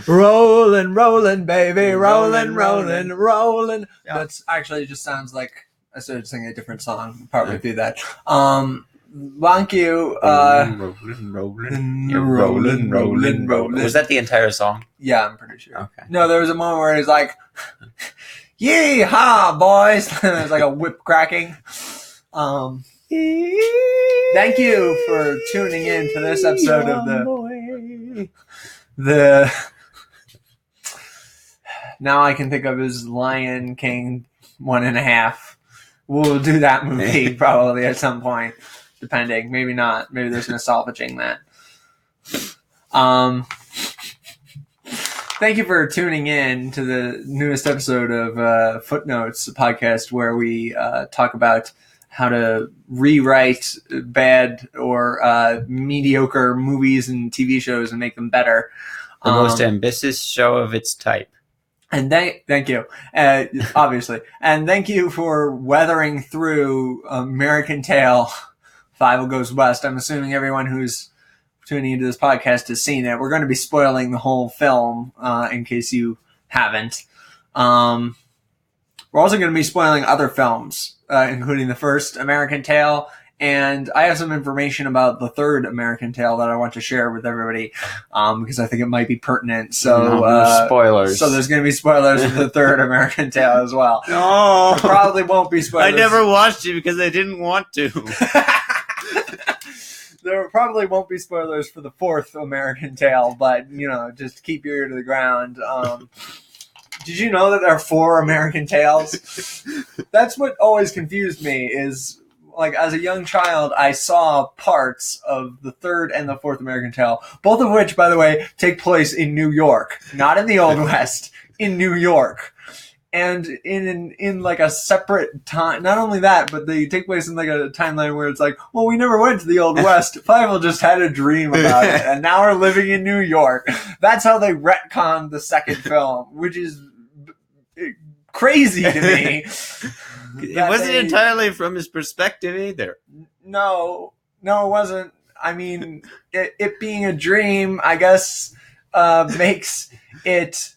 Rolling, rolling, baby, rolling, rolling, rolling. Yeah. That's actually just sounds like I started singing a different song partway through that. Thank you. Rolling. Was that the entire song? Yeah, I'm pretty sure. Okay. No, there was a moment where he's like, "Yee-haw, boys!" There's like a whip cracking. Thank you for tuning in to this episode of the. Now I can think of as Lion King 1.5. We'll do that movie probably at some point, depending. Maybe not. Maybe there's no salvaging that. Thank you for tuning in to the newest episode of Footnotes, a podcast where we talk about how to rewrite bad or mediocre movies and TV shows and make them better. The most ambitious show of its type. And thank you, obviously. And thank you for weathering through American Tail, Fievel Goes West. I'm assuming everyone who's tuning into this podcast has seen it. We're going to be spoiling the whole film in case you haven't. We're also going to be spoiling other films, including the first American Tail. And I have some information about the third American Tail that I want to share with everybody because I think it might be pertinent. So spoilers. So there's going to be spoilers for the third American Tail as well. No, there probably won't be spoilers. I never watched it because I didn't want to. There probably won't be spoilers for the fourth American Tail, but just keep your ear to the ground. Did you know that there are 4 American Tails? That's what always confused me is. Like, as a young child, I saw parts of the third and the fourth American Tail, both of which, by the way, take place in New York, not in the Old West, in New York. And in like a separate time, not only that, but they take place in like a timeline where it's like, well, we never went to the Old West. Fievel just had a dream about it, and now we're living in New York. That's how they retconned the second film, which is crazy to me. It wasn't entirely from his perspective either. No, it wasn't. I mean, it being a dream, I guess, makes it,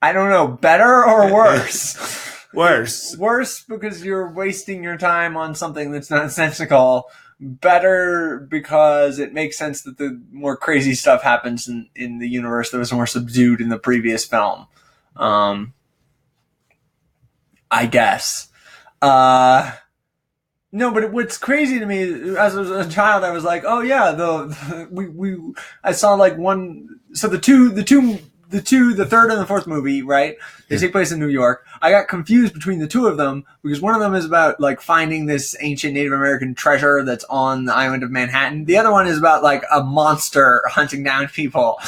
I don't know, better or worse? Worse because you're wasting your time on something that's nonsensical. Better because it makes sense that the more crazy stuff happens in the universe that was more subdued in the previous film. I guess. No, but what's crazy to me, as a child, I was like, oh yeah, I saw like one, so the third and the fourth movie, right? They take place in New York. I got confused between the two of them because one of them is about like finding this ancient Native American treasure that's on the island of Manhattan. The other one is about like a monster hunting down people.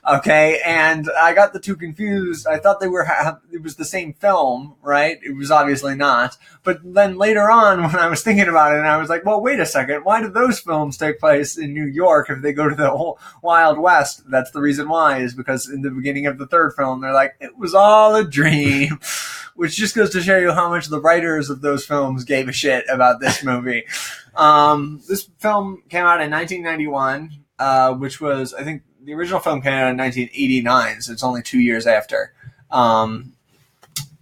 Okay. And I got the two confused. I thought it was the same film, right? It was obviously not. But then later on when I was thinking about it, and I was like, well, wait a second. Why did those films take place in New York if they go to the whole Wild West? That's the reason why, is because in the beginning of the third film, they're like, it was all a dream, which just goes to show you how much the writers of those films gave a shit about this movie. This film came out in 1991, which was, I think, the original film came out in 1989, so it's only 2 years after.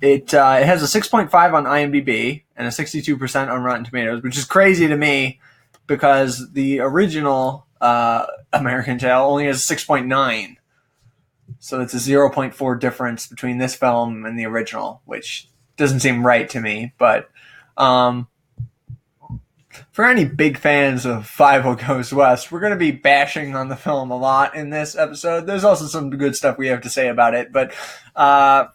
It has a 6.5 on IMDb and a 62% on Rotten Tomatoes, which is crazy to me because the original American Tail only has 6.9. So it's a 0.4 difference between this film and the original, which doesn't seem right to me. But for any big fans of Fievel Goes West, we're going to be bashing on the film a lot in this episode. There's also some good stuff we have to say about it. But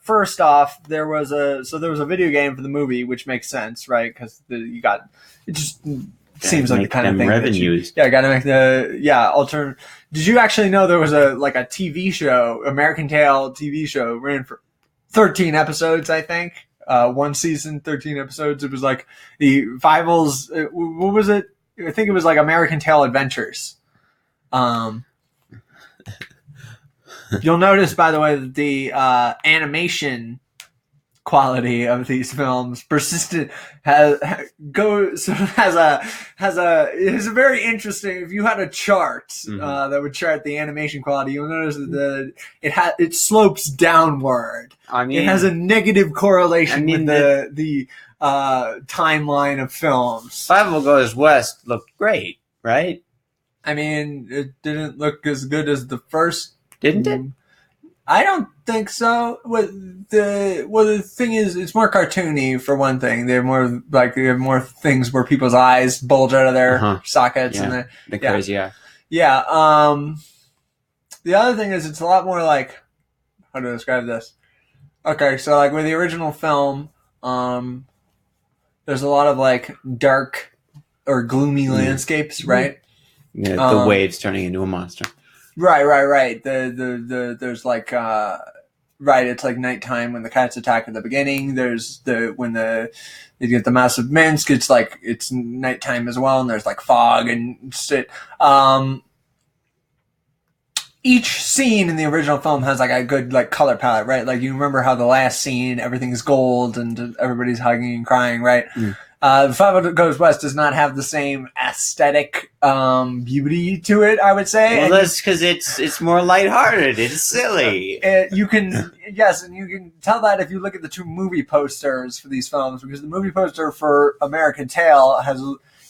first off, there was a video game for the movie, which makes sense, right? Because seems like the kind of thing revenues. Gotta make alternate. Did you actually know there was a TV show, American Tail TV show, ran for 13 episodes, I think. One season, 13 episodes. It was like the Fievel's, what was it? I think it was like American Tail Adventures. You'll notice, by the way, that the animation quality of these films. Persistent has a very interesting. If you had a chart that would chart the animation quality, you'll notice that it slopes downward. I mean, it has a negative correlation with the timeline of films. Fievel Goes West looked great, right? I mean, it didn't look as good as the first. Didn't it? I don't think so. The thing is, it's more cartoony for one thing. They have more things where people's eyes bulge out of their sockets and the crazy eye. Yeah. The other thing is, it's a lot more like, how to describe this? Okay, so like with the original film, there's a lot of like dark or gloomy landscapes, right? Yeah, the waves turning into a monster. Right. There's like it's like nighttime when the cats attack at the beginning. There's when they get the massive Minsk, it's nighttime as well, and there's like fog and shit. Each scene in the original film has like a good like color palette, right? Like you remember how the last scene everything's gold and everybody's hugging and crying, right? Fievel Goes West does not have the same aesthetic beauty to it, I would say. Well, that's because it's more lighthearted. It's silly. You can tell that if you look at the two movie posters for these films, because the movie poster for American Tail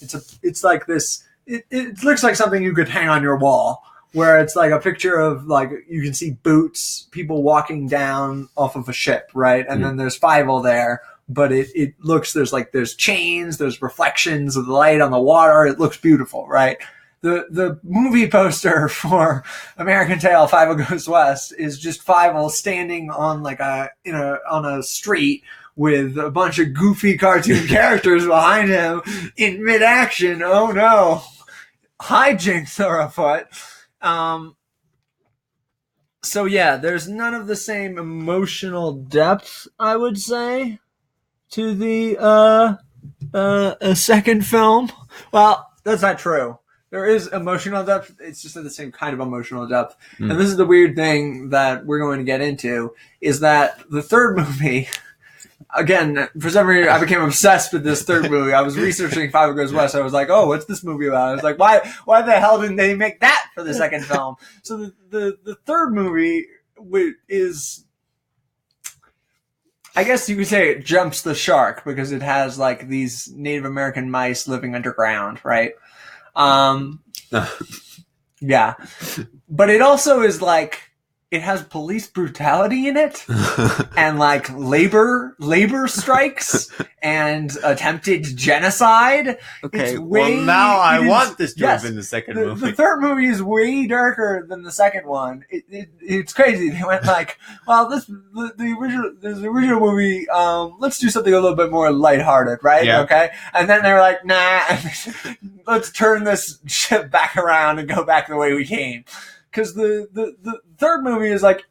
it's like this. It looks like something you could hang on your wall, where it's like a picture of like you can see boots, people walking down off of a ship, right? And then there's Fievel there. But it looks, there's chains, there's reflections of the light on the water. It looks beautiful, right? The movie poster for American Tail, Fievel Goes West, is just Fievel standing on on a street with a bunch of goofy cartoon characters behind him in mid-action. Oh no, hijinks are afoot. So yeah, there's none of the same emotional depth, I would say, to the second film. Well, that's not true. There is emotional depth. It's just not the same kind of emotional depth. And this is the weird thing that we're going to get into, is that the third movie, again, for some reason, I became obsessed with this third movie. I was researching Fievel Goes West. I was like, oh, what's this movie about? I was like, why the hell didn't they make that for the second film? So the third movie is, I guess you could say, it jumps the shark because it has like these Native American mice living underground, right? Yeah. But it also is like, it has police brutality in it and like labor strikes and attempted genocide. Okay, I want this to have been the second movie. The third movie is way darker than the second one. It's crazy. They went like, well, the original movie, let's do something a little bit more lighthearted, right? Yeah. Okay. And then they were like, nah, let's turn this ship back around and go back the way we came. Because the third movie is like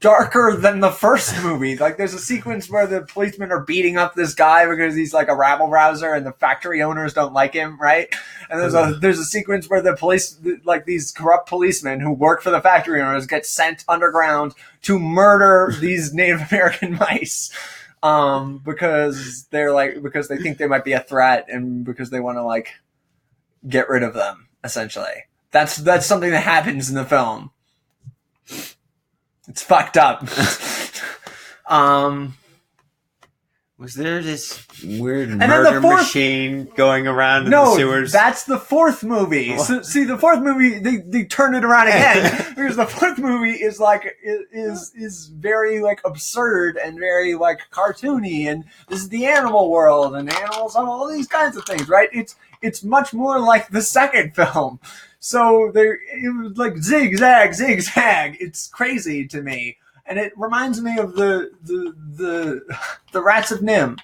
darker than the first movie. Like there's a sequence where the policemen are beating up this guy because he's like a rabble rouser and the factory owners don't like him, right? And there's a sequence where the police, like these corrupt policemen who work for the factory owners, get sent underground to murder these Native American mice. Because they think they might be a threat and because they want to like get rid of them, essentially. That's something that happens in the film. It's fucked up. Was there this weird murder machine going around in the sewers? No, that's the fourth movie. So, see, the fourth movie, they turn it around again. Because the fourth movie is like, is very like absurd and very like cartoony. And this is the animal world and animals have all these kinds of things, right? It's much more like the second film. So it was like zigzag. It's crazy to me, and it reminds me of the Rats of Nim.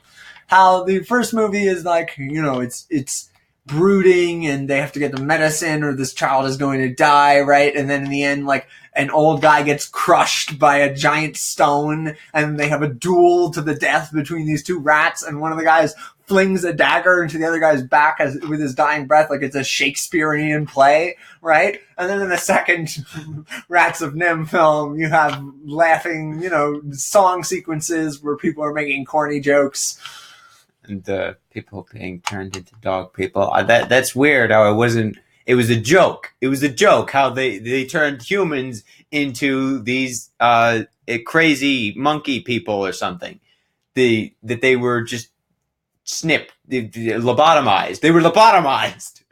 How the first movie is like, it's brooding, and they have to get the medicine or this child is going to die, right? And then in the end, like, an old guy gets crushed by a giant stone, and they have a duel to the death between these two rats, and one of the guys flings a dagger into the other guy's back with his dying breath, like it's a Shakespearean play, right? And then in the second Rats of Nim film, you have laughing, song sequences where people are making corny jokes. And people being turned into dog people. That's weird how it wasn't... It was a joke. It was a joke how they turned humans into these crazy monkey people or something. That they were just snipped, lobotomized. They were lobotomized.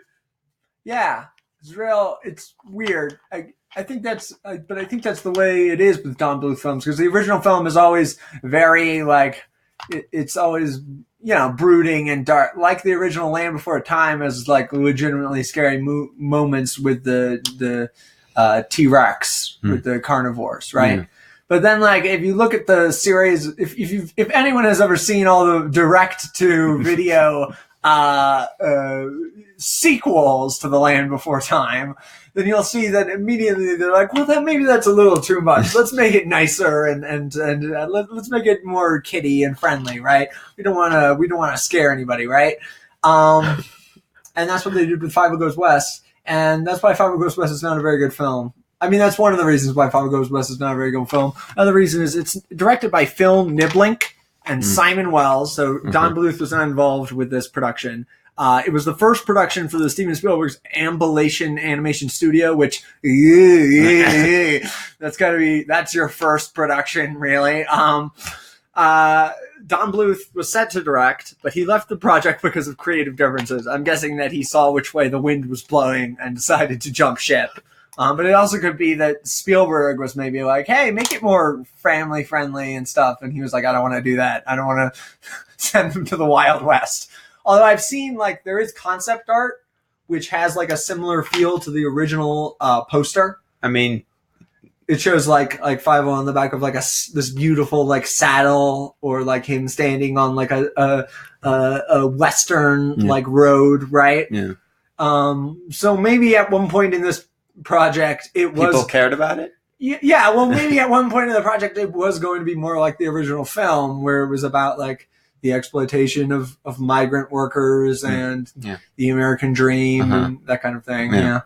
Yeah, it's real. It's weird. I think that's the way it is with Don Bluth films, because the original film is always very like it's always brooding and dark, like the original Land Before Time has like legitimately scary moments with the T-Rex with the carnivores, right? But then, like, if you look at the series, if anyone has ever seen all the direct-to-video sequels to The Land Before Time, then you'll see that immediately they're like, well, maybe that's a little too much. Let's make it nicer and let's make it more kiddie and friendly, right? We don't want to scare anybody, right? And that's what they did with Fievel Goes West, and that's why Fievel Goes West is not a very good film. I mean, that's one of the reasons why Fievel Goes West is not a very good film. Another reason is it's directed by Phil Niblink and Simon Wells. So Don Bluth was not involved with this production. It was the first production for the Steven Spielberg's Ambulation Animation Studio, which that's your first production, really. Don Bluth was set to direct, but he left the project because of creative differences. I'm guessing that he saw which way the wind was blowing and decided to jump ship. But it also could be that Spielberg was maybe like, hey, make it more family friendly and stuff. And he was like, I don't want to do that. I don't want to send them to the Wild West. Although I've seen, like, there is concept art, which has, like, a similar feel to the original poster. I mean, it shows, like Fievel on the back of, like, this beautiful, like, saddle, or, like, him standing on, like, a western, like, road, right? Yeah. So maybe at one point in this project, people cared about it? Yeah, well, maybe at one point in the project, it was going to be more like the original film, where it was about, like, the exploitation of migrant workers and the American dream and that kind of thing. Yeah.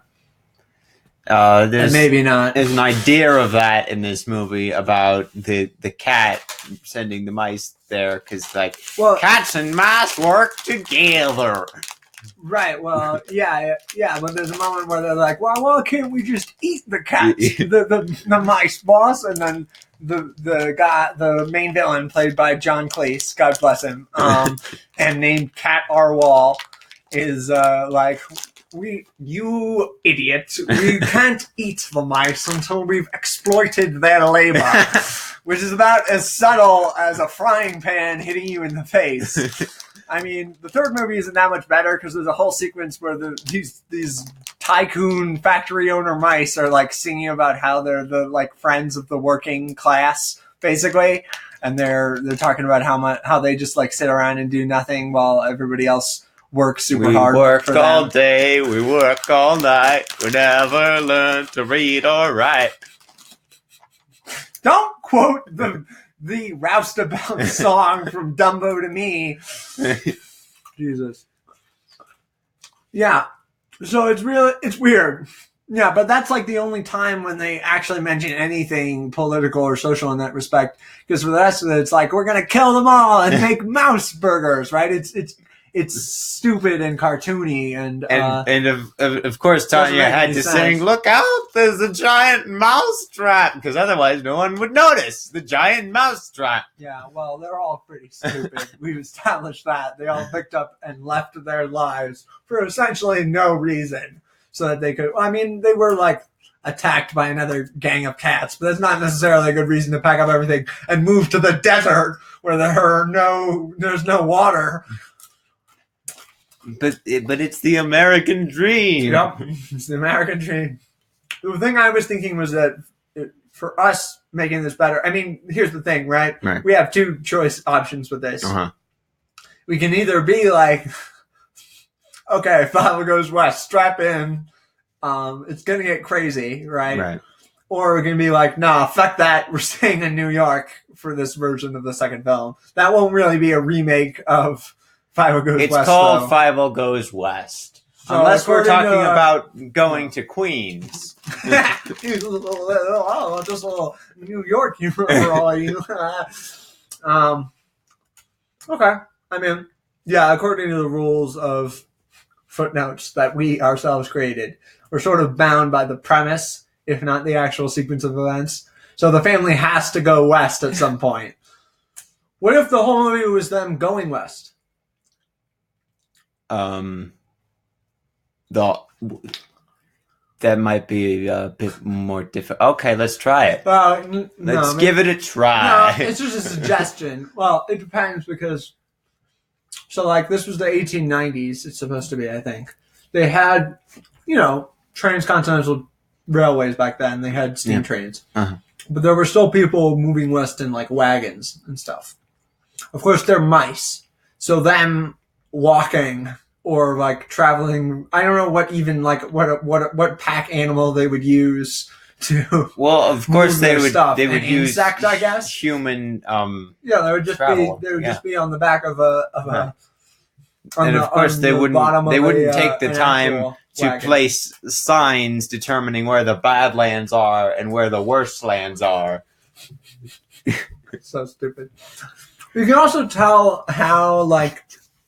And maybe not. There's an idea of that in this movie about the cat sending the mice there because, like, cats and mice work together. Right. Well, yeah. But there's a moment where they're like, "Well, why can't we just eat the cats, the mice, boss?" And then the guy, the main villain, played by John Cleese, God bless him, and named Cat Arwal, is like, you idiot, we can't eat the mice until we've exploited their labor. Which is about as subtle as a frying pan hitting you in the face. I mean, the third movie isn't that much better because there's a whole sequence where these tycoon factory owner mice are like singing about how they're the like friends of the working class, basically, and they're talking about how they just like sit around and do nothing while everybody else works super hard. We work all day, we work all night, we never learn to read or write. Don't quote the roustabout song from Dumbo to me. Jesus. Yeah. So it's weird. Yeah, but that's like the only time when they actually mention anything political or social in that respect. Because for the rest of it, it's like, we're going to kill them all and make mouse burgers, right? It's stupid and cartoony and of course Tanya had to sing, "Look out, there's a giant mouse trap," because otherwise no one would notice the giant mouse trap. Yeah, well, they're all pretty stupid. We've established that. They all picked up and left their lives for essentially no reason. So that they could, I mean, they were like attacked by another gang of cats, but that's not necessarily a good reason to pack up everything and move to the desert where there's no water. But it's the American dream. Yep, it's the American dream. The thing I was thinking was that for us making this better, I mean, here's the thing, right? We have two choice options with this. We can either be like okay, Fievel goes west. Strap in. It's gonna get crazy, right? Right. Or we're gonna be like, nah, fuck that. We're staying in New York for this version of the second film. That won't really be a remake of Fievel Goes It's West. called though. Fievel Goes West. So Unless we're according talking to- about going to Queens. Oh, just a little New York humor for all you. Okay. I mean, yeah, according to the rules of Footnotes that we ourselves created, we're sort of bound by the premise, if not the actual sequence of events. So the family has to go west at some point. What if the whole movie was them going west? The that might be a bit more difficult. Okay, let's try it. Let's give it a try. No, it's just a suggestion. Well, it depends because, so like this was the 1890s. It's supposed to be, I think. They had, transcontinental railways back then. They had steam trains, but there were still people moving west in like wagons and stuff. Of course, they're mice, so them walking or like traveling. I don't know what even like what pack animal they would use to. Well, of course they would. Stuff. They would An use insect, I guess. Human. Yeah, they would just travel. be. They would just be on the back of a. And of course, they wouldn't. They wouldn't take the time to wagon. place signs determining where the bad lands are and where the worst lands are. So stupid. You can also tell how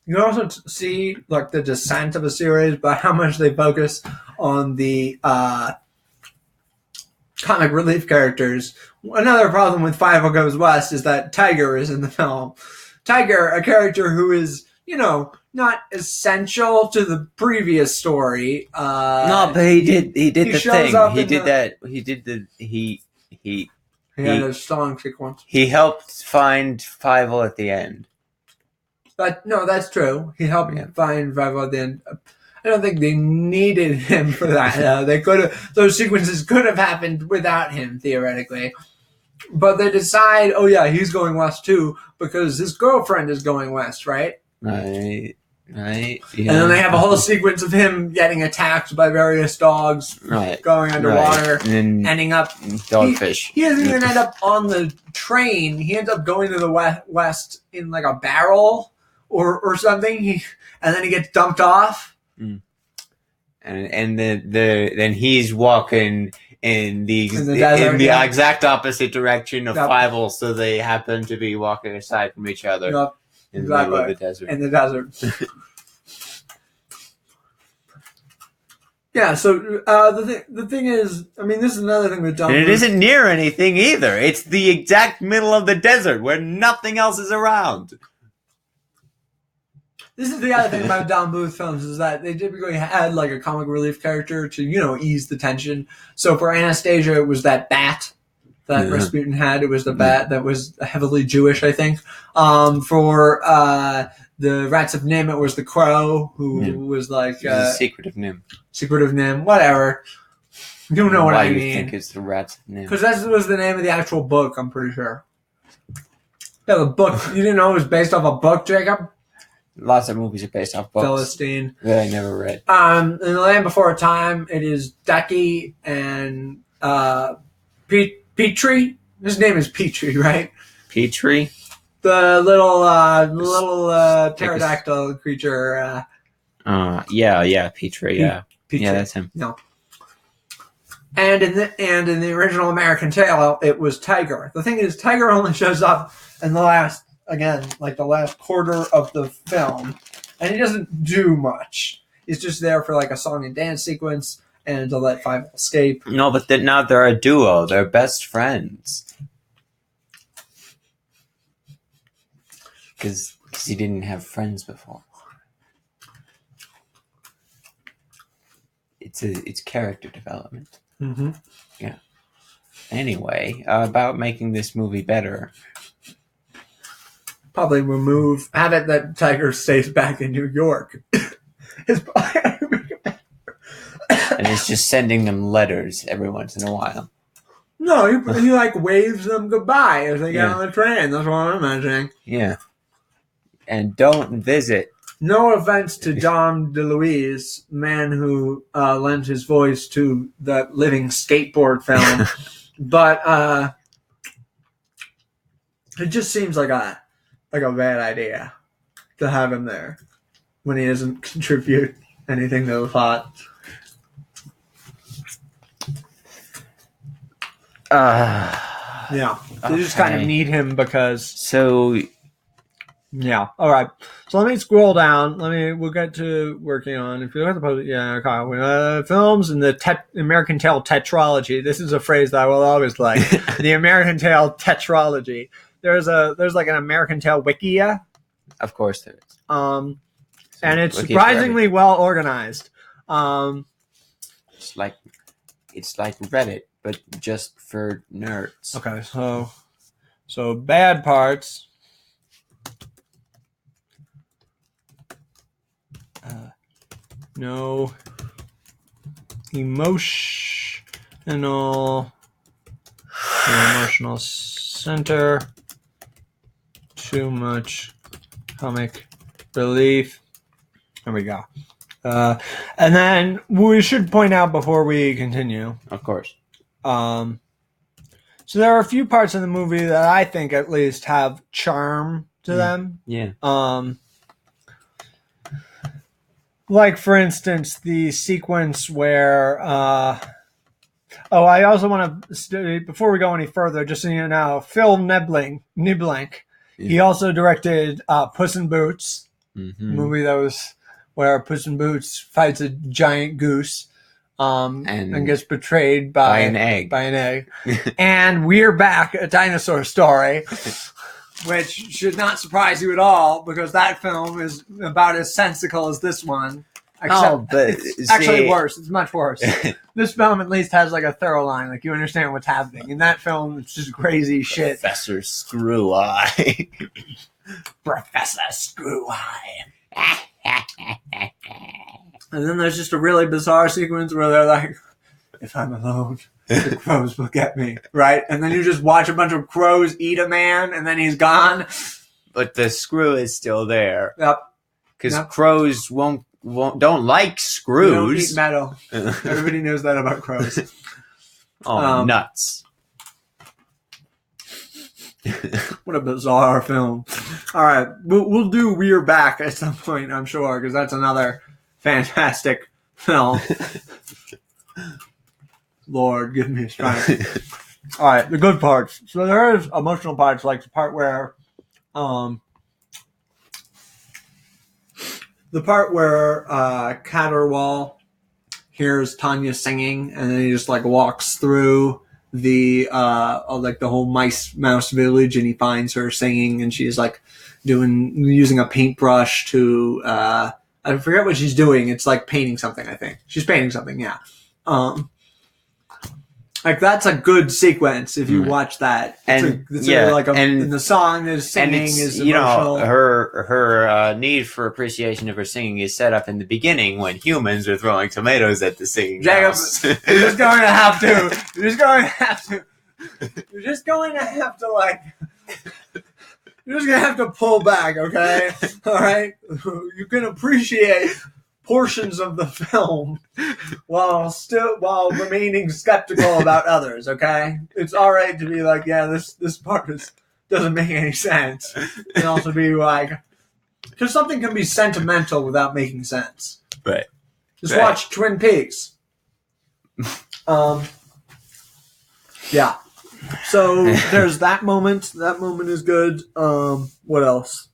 you can also see like the descent of a series by how much they focus on the comic relief characters. Another problem with Fievel Goes West is that Tiger is in the film. Tiger, a character who is, not essential to the previous story. No, but he did the shows thing. up He in did the- that. He did the. He had a song sequence. he helped find Fievel at the end. But no, that's true. He helped find Fievel at the end. I don't think they needed him for that. They could have; those sequences could have happened without him theoretically. But they decide, oh yeah, he's going west too because his girlfriend is going west, right? Right. Yeah. And then they have a whole sequence of him getting attacked by various dogs, going underwater, and then ending up dogfish. He doesn't even end up on the train. He ends up going to the west in like a barrel or something. And then he gets dumped off. Mm. And then he's walking in the exact opposite direction of Fievel, so they happen to be walking aside from each other. Yep. In the middle of the desert. In the desert. Yeah, so the thing is, I mean, this is another thing with Don And it Bluth. isn't near anything either. It's the exact middle of the desert where nothing else is around. This is the other thing about Don Bluth films is that they typically had like a comic relief character to, ease the tension. So for Anastasia, it was that bat that Rasputin had. It was the bat that was heavily Jewish, I think. For the Rats of Nim, it was the crow who was like Secret of Nim. Secret of Nim, whatever. You know what I mean? Why you think it's the Rats of Nim? Because that was the name of the actual book, I'm pretty sure. Yeah, the book. You didn't know it was based off a book, Jacob? Lots of movies are based off books Philistine. that I never read. In The Land Before Time, it is Ducky and Petrie. His name is Petrie, right? Petrie? The little pterodactyl creature. Yeah, Petrie. Yeah, Petrie. Yeah, that's him. No. And in the original American Tail, it was Tiger. The thing is, Tiger only shows up in the last quarter of the film, and he doesn't do much. He's just there for like a song and dance sequence and to let Fievel escape. No, but now they're a duo. They're best friends. Because he didn't have friends before. It's character development. Mm-hmm. Yeah. Anyway, about making this movie better. Probably have it that Tiger stays back in New York. And it's just sending them letters every once in a while. No, he like waves them goodbye as they get on the train. That's what I'm imagining. Yeah. And don't visit No offense to John DeLuise, man who lent his voice to the living skateboard film, but it just seems like a bad idea to have him there when he doesn't contribute anything to the plot. Yeah, they just kind of need him because. So, yeah. All right. So let me scroll down. We'll get to working on. If you look at the post, films in the American Tail tetralogy. This is a phrase that I will always like. The American Tail tetralogy. There's like an American Tail Wikia. Of course there is. And it's surprisingly well organized. It's like Reddit, but just for nerds. Okay, so bad parts. No emotional center. Too much comic relief. There we go. And then we should point out before we continue. Of course. So there are a few parts in the movie that I think at least have charm to them. Yeah. Like, for instance, the sequence where... I also want to... Before we go any further, just so you know, Phil Niblank, he also directed Puss in Boots, a movie that was where Puss in Boots fights a giant goose and gets betrayed by an egg. And We're Back, A Dinosaur Story, which should not surprise you at all because that film is about as sensical as this one. Except it's actually worse. It's much worse. This film at least has like a thorough line. Like you understand what's happening. In that film, it's just crazy shit. Professor Screw Eye. Professor Screw Eye. And then there's just a really bizarre sequence where they're like, if I'm alone, the crows will get me. Right? And then you just watch a bunch of crows eat a man and then he's gone. But the screw is still there. Yep. Because crows don't like screws. They don't eat metal. Everybody knows that about crows. Nuts. What a bizarre film. All right. We'll do We're Back at some point, I'm sure, because that's another fantastic film. Lord, give me strength. All right. The good parts. So there is emotional parts, like the part where Catterwall hears Tanya singing, and then he just like walks through the whole mouse village, and he finds her singing, and she's like using a paintbrush to I forget what she's doing. It's like painting something. I think she's painting something. Yeah. Like that's a good sequence if you watch that. And the song is singing is emotional. Her need for appreciation of her singing is set up in the beginning when humans are throwing tomatoes at the singing mouse. You're just going to have to. You're just going to have to pull back, okay? All right, you can appreciate portions of the film while remaining skeptical about others, okay? It's all right to be like, yeah, this part doesn't make any sense. And also be like, because something can be sentimental without making sense. Right. Just watch Twin Peaks. Yeah. So there's that moment. That moment is good. What else?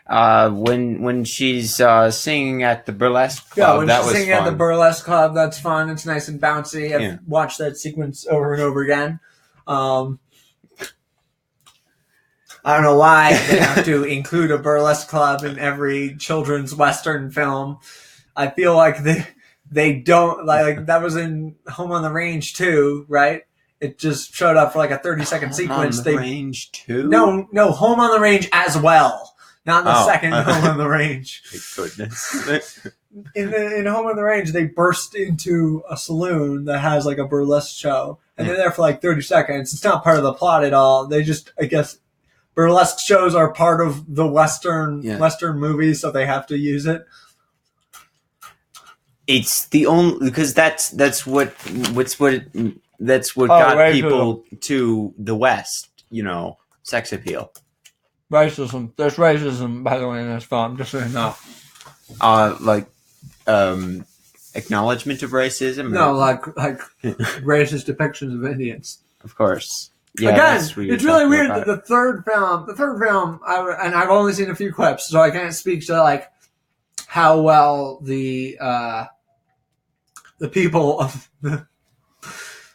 When she's singing at the burlesque club, when she's singing at the burlesque club, that's fun. It's nice and bouncy. I've watched that sequence over and over again. I don't know why they have to include a burlesque club in every children's Western film. I feel like they don't like that was in Home on the Range too, right? It just showed up for like a 30-second sequence. Home on the Range too? No, Home on the Range as well. Not the second Home on the Range. Thank goodness. In Home on the Range, they burst into a saloon that has like a burlesque show, and they're there for like 30 seconds. It's not part of the plot at all. They just, I guess, burlesque shows are part of the Western Yeah. Western movies, so they have to use it. It's the only because that's what got racism. people to the West. Sex appeal. Racism. There's racism, by the way, in this film. Just so you know. Like acknowledgement of racism. No, like racist depictions of Indians. Of course. Yeah, Again, it's really weird that the third film, and I've only seen a few clips, so I can't speak to like how well the people of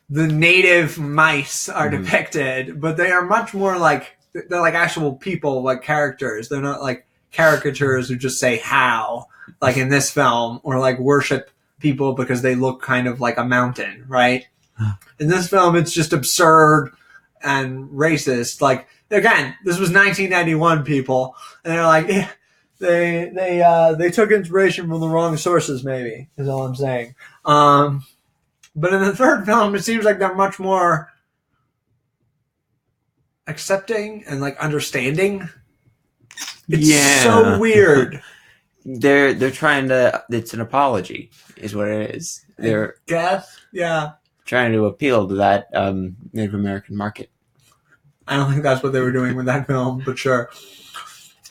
the native mice are depicted, but they are much more like they're like actual people, like characters. They're not like caricatures who just say how, like in this film, or like worship people because they look kind of like a mountain, right? In this film, it's just absurd and racist. Like, again, this was 1991, people, and they're like, they took inspiration from the wrong sources. Maybe is all I'm saying. But in the third film, it seems like they're much more accepting and like understanding. It's so weird. They're trying to. It's an apology, is what it is. They're trying to appeal to that Native American market. I don't think that's what they were doing with that film, but sure.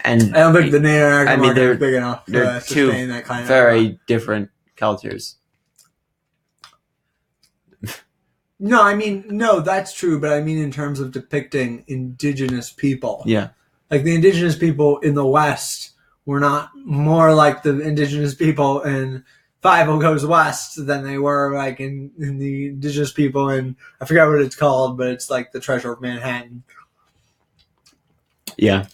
And I don't think the Native American market is big enough to sustain that kind of very different cultures. No, I mean, no, that's true, but I mean in terms of depicting indigenous people. Yeah. Like the indigenous people in the West were not more like the indigenous people in Fievel Goes West than they were like in the indigenous people in, I forget what it's called, but it's like the Treasure of Manhattan. Yeah.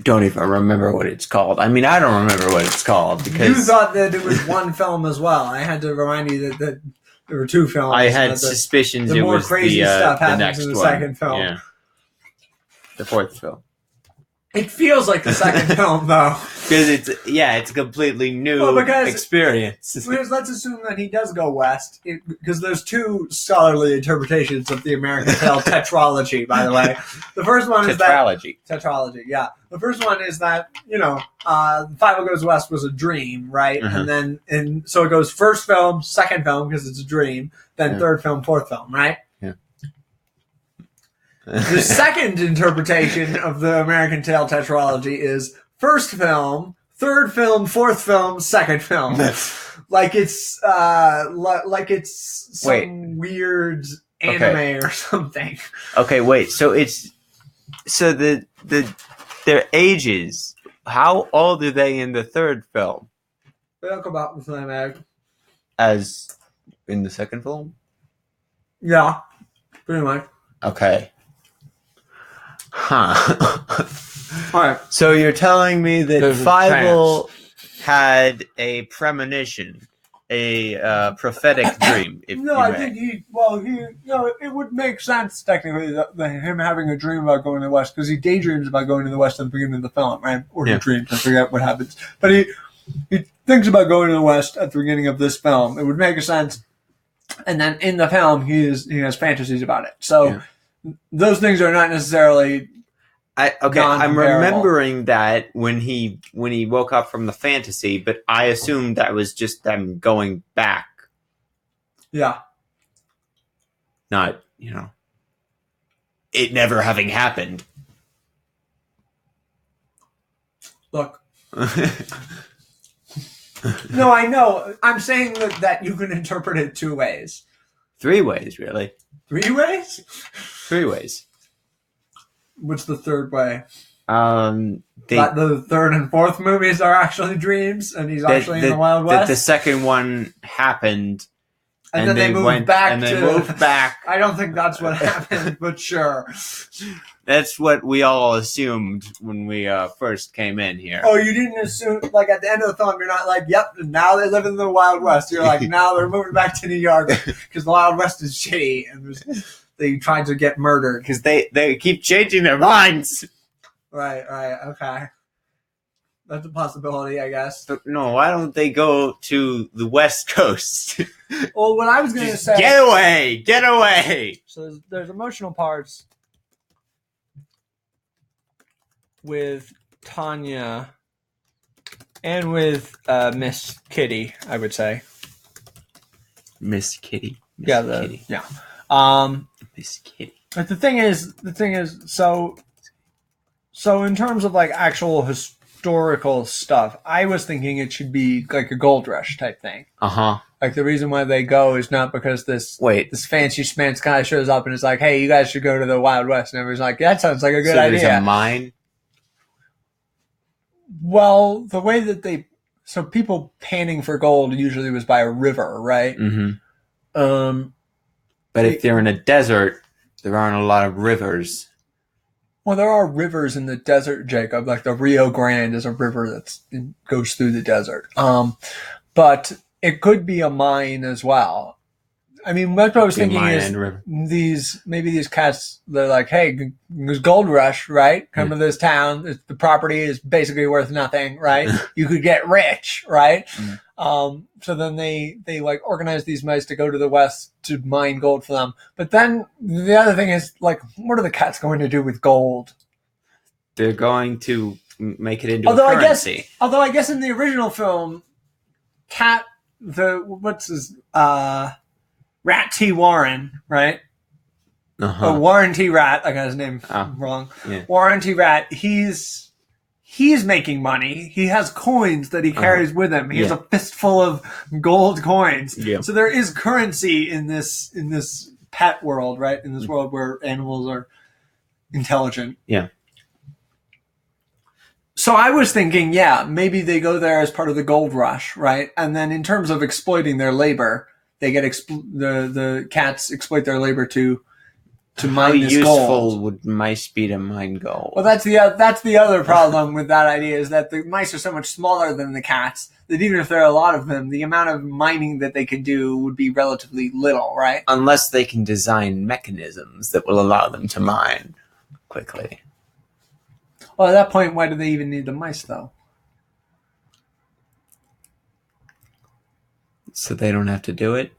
Don't even remember what it's called. I mean, I don't remember what it's called because you thought that it was one film as well. I had to remind you that there were two films. I had suspicions the it more was crazy stuff the happens next in the one. second film. Yeah. The fourth film. It feels like the second film, though. Because it's a completely new experience. Let's assume that he does go west, because there's two scholarly interpretations of the American Tale tetralogy, by the way. The first one is tetralogy, yeah. The first one is that, Fievel Goes West was a dream, right? Uh-huh. And so it goes first film, second film, because it's a dream, then third film, fourth film, right? Yeah. The second interpretation of the American Tale tetralogy is first film, third film, fourth film, second film. like it's some weird anime or something. Okay, wait. So their ages. How old are they in the third film? They don't come out with them age. As in the second film? Yeah, pretty much. Okay. Huh. All right. So you're telling me that Fievel had a premonition, a prophetic dream? Think it would make sense technically that him having a dream about going to the West, because he daydreams about going to the West at the beginning of the film, right? Or he dreams, I forget what happens. But he thinks about going to the West at the beginning of this film. It would make sense. And then in the film, he has fantasies about it. So those things are not necessarily. I'm remembering that when he woke up from the fantasy, but I assumed that was just them going back. Yeah. Not, it never having happened. Look. No, I know. I'm saying that you can interpret it two ways. 3 ways, really. 3 ways? 3 ways. What's the third way? That the third and fourth movies are actually dreams, and he's actually in the Wild West. The second one happened, and then they moved back. Moved back. I don't think that's what happened, but sure. That's what we all assumed when we first came in here. Oh, you didn't assume, like, at the end of the film, you're not like, yep, now they live in the Wild West. You're like, now they're moving back to New York because the Wild West is shitty, and they tried to get murdered. Because they keep changing their minds. Right, okay. That's a possibility, I guess. But no, why don't they go to the West Coast? Well, what I was going to say... Get away! Get away! So there's emotional parts with Tanya and with Miss Kitty, I would say. Miss Kitty. Kitty. Yeah. Miss Kitty. But the thing is, so in terms of like actual historical stuff, I was thinking it should be like a gold rush type thing. Like the reason why they go is not because this fancy schmancy guy shows up and is like, "Hey, you guys should go to the Wild West," and everyone's like, "That sounds like a good idea." There's a mine. Well, the way that people panning for gold usually was by a river, right? Mm-hmm. But if they're in a desert, there aren't a lot of rivers. Well, there are rivers in the desert, Jacob. Like the Rio Grande is a river that goes through the desert. But it could be a mine as well. I mean, what I was thinking is these cats, they're like, hey, there's gold rush, right? Come to this town. The property is basically worth nothing, right? You could get rich, right? So then they like organize these mice to go to the West to mine gold for them. But then the other thing is like, what are the cats going to do with gold? They're going to make it into a currency. Although I guess in the original film, Rat T. Warren, right? Warren T. Rat. I got his name wrong. Yeah. Warren T. Rat. He's making money. He has coins that he carries with him. He has a fistful of gold coins. Yeah. So there is currency in this pet world, right? In this world where animals are intelligent. Yeah. So I was thinking, maybe they go there as part of the gold rush, right? And then in terms of exploiting their labor, they get the cats exploit their labor to mine this gold. How useful would mice be to mine gold? Well, that's the other problem with that idea is that the mice are so much smaller than the cats that even if there are a lot of them, the amount of mining that they can do would be relatively little, right? Unless they can design mechanisms that will allow them to mine quickly. Well, at that point, why do they even need the mice, though? So they don't have to do it?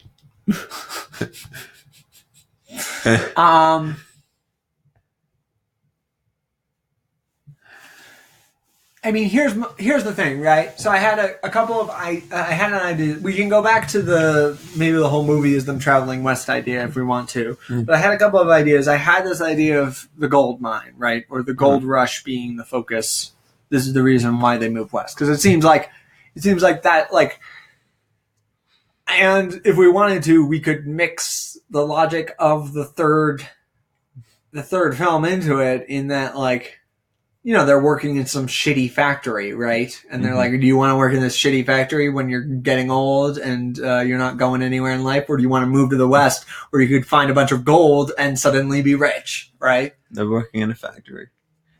I mean, here's the thing, right? So I had a couple of I had an idea. We can go back to maybe the whole movie is them traveling west idea if we want to. But I had a couple of ideas. I had this idea of the gold mine, right, or the gold rush being the focus. This is the reason why they move west because it seems like that like. And if we wanted to, we could mix the logic of the third film into it in that, like, you know, they're working in some shitty factory, right? And they're like, do you want to work in this shitty factory when you're getting old and you're not going anywhere in life? Or do you want to move to the West where you could find a bunch of gold and suddenly be rich, right? They're working in a factory.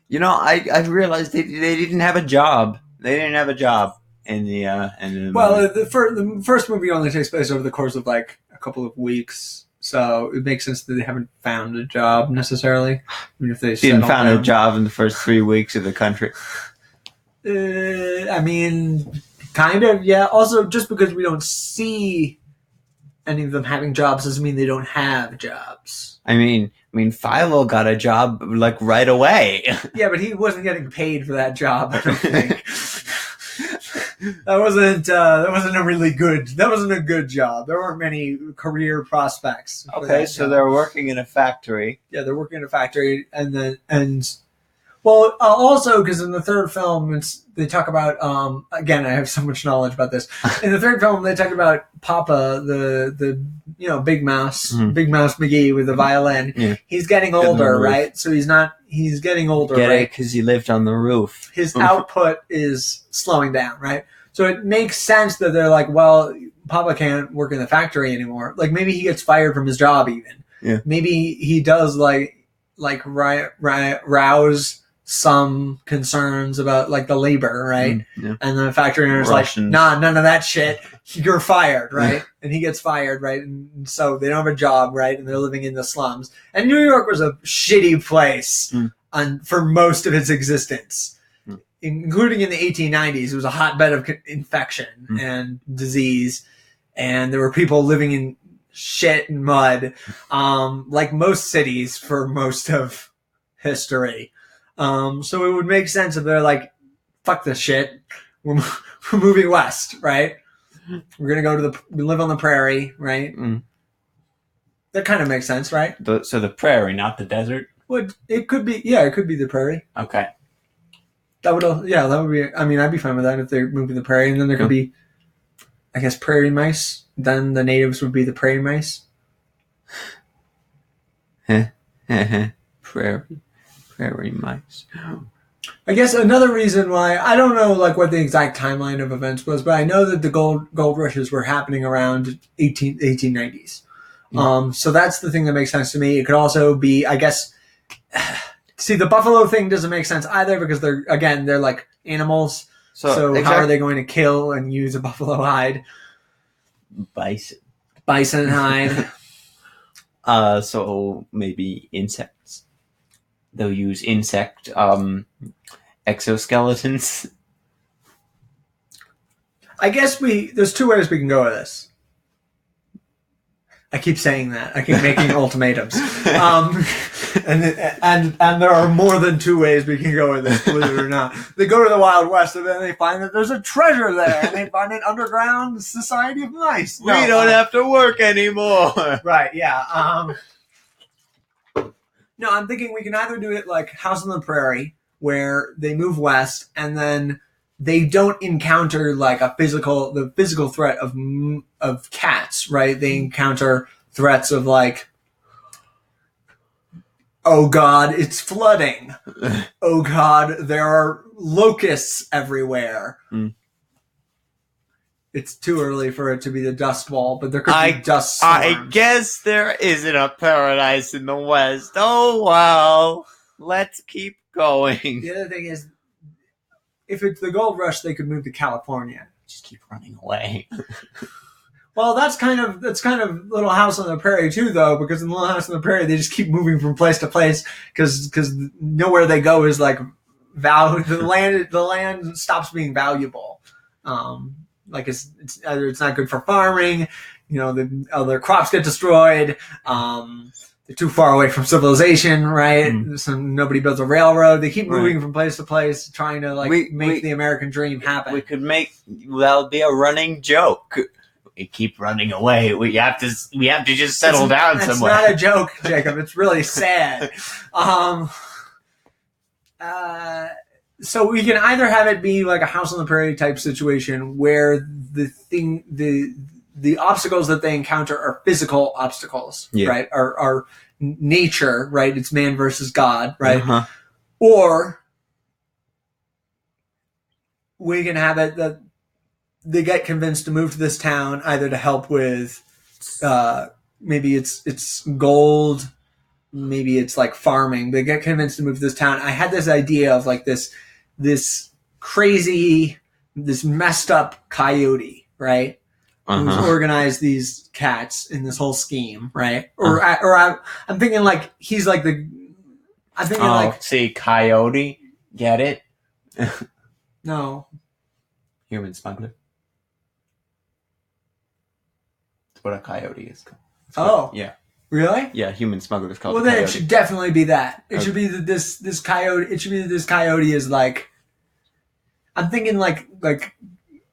You know, I realized they didn't have a job. They didn't have a job. In the movie. The first movie only takes place over the course of like a couple of weeks, so it makes sense that they haven't found a job necessarily. Even if they didn't found a job in the first 3 weeks of the country. I mean, kind of, yeah. Also, just because we don't see any of them having jobs doesn't mean they don't have jobs. I mean, Fievel got a job like right away. Yeah, but he wasn't getting paid for that job, I don't think. That wasn't a good job. There weren't many career prospects. Okay, so they're working in a factory. Yeah, they're working in a factory, also because in the third film, they talk about again. I have so much knowledge about this. In the third film, they talk about Papa, the Big Mouse, Big Mouse McGee with the violin. Yeah. He's getting older, right? So he's getting older, right? Because he lived on the roof. His output is slowing down, right? So it makes sense that they're like, well, Papa can't work in the factory anymore. Like maybe he gets fired from his job even. Yeah. Maybe he does like rouse some concerns about like the labor, right? Yeah. And the factory owner's like, nah, none of that shit. You're fired, right? And he gets fired, right? And so they don't have a job, right? And they're living in the slums. And New York was a shitty place for most of its existence. including in the 1890s, it was a hotbed of infection and disease, and there were people living in shit and mud, like most cities for most of history. So it would make sense if they're like, fuck this shit, we're moving west, right? We're gonna we live on the prairie, right? That kind of makes sense, right? So the prairie, not the desert? It could be, yeah, it could be the prairie. Okay. That would be, I mean, I'd be fine with that if they're moving the prairie, and then there could be, I guess, prairie mice. Then the natives would be the prairie mice. Prairie mice. I guess another reason why, I don't know like what the exact timeline of events was, but I know that the gold rushes were happening around 1890s. So that's the thing that makes sense to me. It could also be, I guess, see, the buffalo thing doesn't make sense either because they're like animals. So how are they going to kill and use a buffalo hide? Bison hide. So maybe insects. They'll use insect exoskeletons. I guess there's two ways we can go with this. I keep saying that. I keep making ultimatums. And there are more than two ways we can go with this, believe it or not. They go to the Wild West and then they find that there's a treasure there and they find an underground society of mice. We don't have to work anymore. Right, yeah. No, I'm thinking we can either do it like House on the Prairie, where they move west and then they don't encounter like the physical threat of cats, right? They encounter threats of like, oh God, it's flooding. Oh God, there are locusts everywhere. It's too early for it to be the Dust Bowl, but there could be dust storms. I guess there isn't a paradise in the West. Oh, well. Let's keep going. The other thing is, if it's the gold rush, they could move to California. Just keep running away. Well, that's kind of Little House on the Prairie too, though, because in Little House on the Prairie, they just keep moving from place to place because nowhere they go is like the land stops being valuable. Like it's either it's not good for farming, their crops get destroyed. They're too far away from civilization, right? So nobody builds a railroad. They keep moving from place to place, trying to make the American dream happen. That'll be a running joke. We keep running away. We have to just settle down somewhere. It's not a joke, Jacob. It's really sad. So we can either have it be like a House on the Prairie type situation where the obstacles that they encounter are physical obstacles, right? Are nature, right? It's man versus God, right? Or we can have it that they get convinced to move to this town either to help with maybe it's gold, maybe it's like farming. They get convinced to move to this town. I had this idea of like this crazy, this messed up coyote, right? Who's organized these cats in this whole scheme, right? I'm thinking like he's like coyote, get it? No, human smuggler. That's what a coyote is. Yeah. Really? Yeah, human smuggler is called. Well, then it should definitely be that. It should be that this coyote. It should be that this coyote is like. I'm thinking like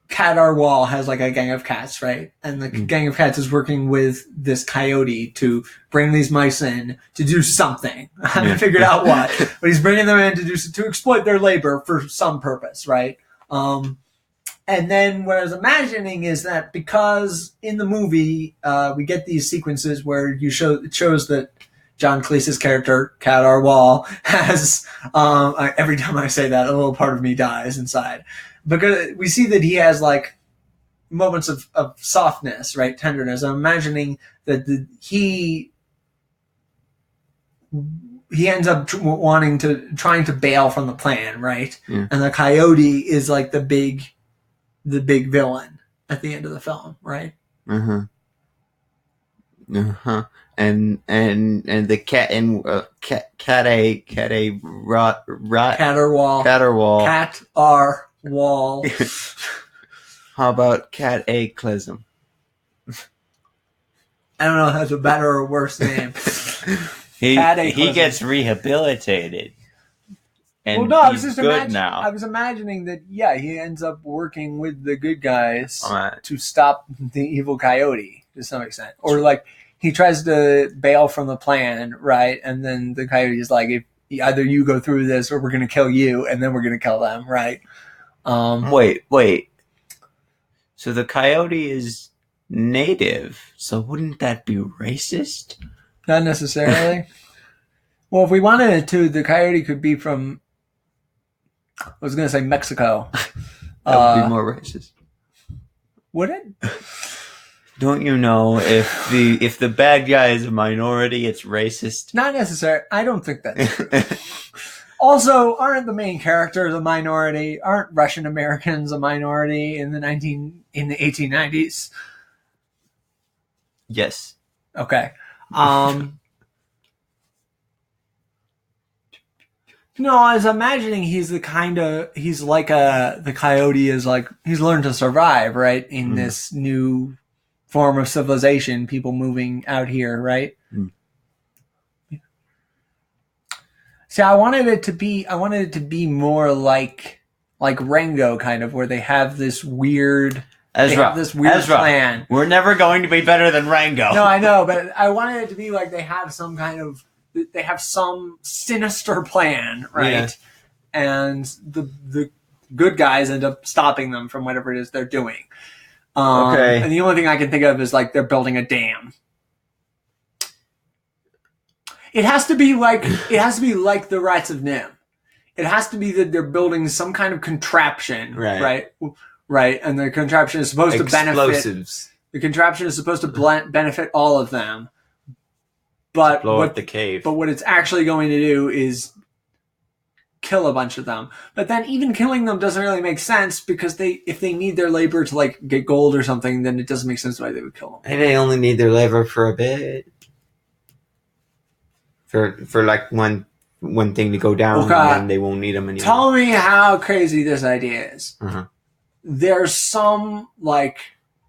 Cat Our Wall has like a gang of cats, right? And the gang of cats is working with this coyote to bring these mice in to do something. I haven't figured out what, but he's bringing them in to exploit their labor for some purpose, right? And then what I was imagining is that because in the movie we get these sequences where it shows that John Cleese's character, Cat Our Wall, has every time I say that, a little part of me dies inside. Because we see that he has like moments of softness, right? Tenderness. I'm imagining that he ends up trying to bail from the plan, right? Yeah. And the coyote is like the big villain at the end of the film, right? and the cat and cat a rot Caterwall. Cat R wall. How about cataclysm? I don't know if that's a better or worse name. He gets rehabilitated. And well, no, I was just now. I was imagining that, yeah, he ends up working with the good guys to stop the evil coyote to some extent. Or, like, he tries to bail from the plan, right? And then the coyote is like, if either you go through this or we're going to kill you, and then we're going to kill them, right? Wait. So the coyote is native, so wouldn't that be racist? Not necessarily. Well, if we wanted it to, the coyote could be from, I was going to say Mexico. That would be more racist. Would it? Don't you know if the bad guy is a minority, it's racist? Not necessarily. I don't think that's true. Also, aren't the main characters a minority? Aren't Russian Americans a minority in the 1890s? Yes. Okay. No, I was imagining he's like the coyote is like, he's learned to survive, right? In this new form of civilization, people moving out here, right? See, I wanted it to be more like Rango, kind of, where they have this weird plan. We're never going to be better than Rango. No, I know, but I wanted it to be like they have some sinister plan, right? Yeah. And the good guys end up stopping them from whatever it is they're doing. Okay. And the only thing I can think of is like they're building a dam. It has to be like the Rights of Nim. It has to be that they're building some kind of contraption, right? And the contraption is supposed to benefit. The contraption is supposed to benefit all of them. But blow up the cave. But what it's actually going to do is kill a bunch of them. But then even killing them doesn't really make sense, because if they need their labor to like get gold or something, then it doesn't make sense why they would kill them. And they only need their labor for a bit. For like one thing to go down, and then they won't need them anymore. Tell me how crazy this idea is. Uh-huh. There's some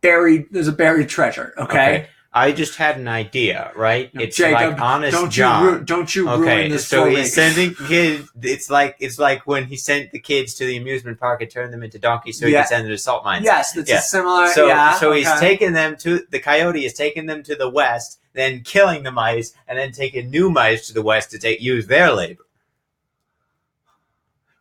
there's a buried treasure, okay? I just had an idea, right? No, it's Jacob, like Honest John. Don't you ruin this so for he's sending kids. It's like when he sent the kids to the amusement park and turned them into donkeys so he could send them to salt mines. Yes, it's a similar. So he's taking them to the coyote is taking them to the west, then killing the mice, and then taking new mice to the west to use their labor.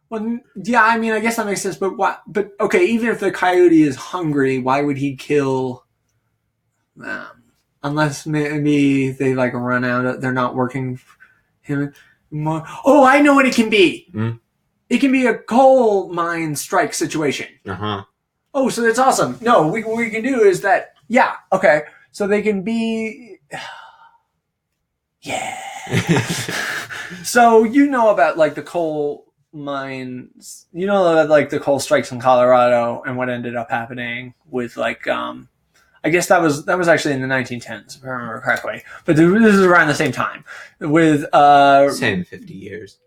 Well, yeah, I mean, I guess that makes sense. But what? But okay, even if the coyote is hungry, why would he kill them? Unless maybe they like run out. They're not working for him more. Oh, I know what it can be. It can be a coal mine strike situation. Oh, so that's awesome. No, what we can do is that. Yeah. Okay. So they can be. Yeah. So you know about like the coal mines. You know about like the coal strikes in Colorado and what ended up happening with like I guess that was actually in the 1910s, if I remember correctly. But this is around the same time. With same 50 years.